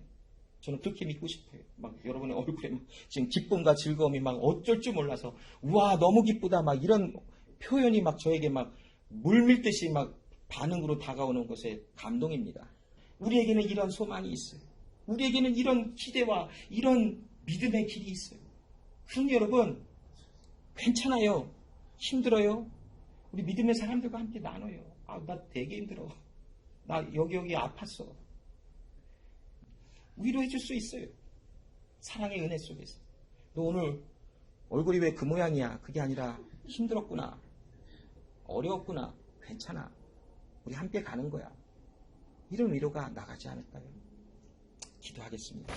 저는 그렇게 믿고 싶어요. 막 여러분의 얼굴에 막 지금 기쁨과 즐거움이 막 어쩔 줄 몰라서 우와 너무 기쁘다 막 이런 표현이 막 저에게 막 물밀듯이 막 반응으로 다가오는 것에 감동입니다. 우리에게는 이런 소망이 있어요. 우리에게는 이런 기대와 이런 믿음의 길이 있어요. 그럼 여러분 괜찮아요. 힘들어요. 우리 믿음의 사람들과 함께 나눠요. 나 되게 힘들어. 나 여기 아팠어. 위로해 줄 수 있어요. 사랑의 은혜 속에서. 너 오늘 얼굴이 왜 그 모양이야? 그게 아니라 힘들었구나. 어려웠구나. 괜찮아. 우리 함께 가는 거야. 이런 위로가 나가지 않을까요? 기도하겠습니다.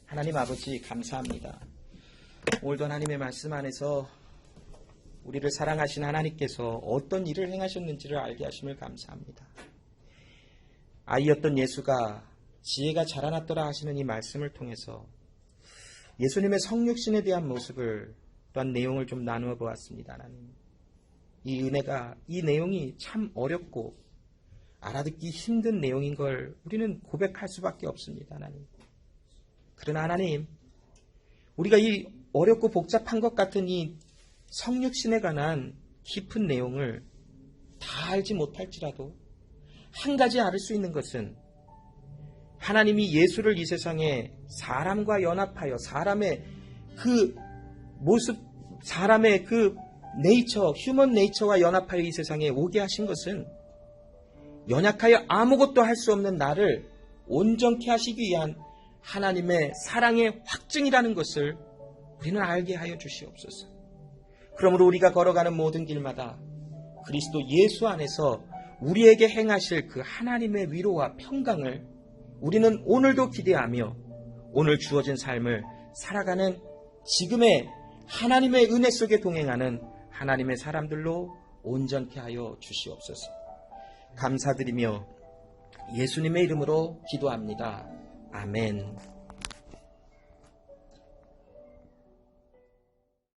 하나님 아버지 감사합니다. 오늘도 하나님의 말씀 안에서 우리를 사랑하신 하나님께서 어떤 일을 행하셨는지를 알게 하심을 감사합니다. 아이였던 예수가 지혜가 자라났더라 하시는 이 말씀을 통해서 예수님의 성육신에 대한 모습을 또한 내용을 좀 나누어 보았습니다. 하나님. 이 은혜가 이 내용이 참 어렵고 알아듣기 힘든 내용인 걸 우리는 고백할 수밖에 없습니다. 하나님. 그러나 하나님 우리가 이 어렵고 복잡한 것 같은 이 성육신에 관한 깊은 내용을 다 알지 못할지라도 한 가지 알 수 있는 것은 하나님이 예수를 이 세상에 사람과 연합하여 사람의 그 모습, 사람의 그 네이처, 휴먼 네이처와 연합하여 이 세상에 오게 하신 것은 연약하여 아무것도 할 수 없는 나를 온전케 하시기 위한 하나님의 사랑의 확증이라는 것을 우리는 알게 하여 주시옵소서. 그러므로 우리가 걸어가는 모든 길마다 그리스도 예수 안에서 우리에게 행하실 그 하나님의 위로와 평강을 우리는 오늘도 기대하며 오늘 주어진 삶을 살아가는 지금의 하나님의 은혜 속에 동행하는 하나님의 사람들로 온전케 하여 주시옵소서. 감사드리며 예수님의 이름으로 기도합니다. 아멘.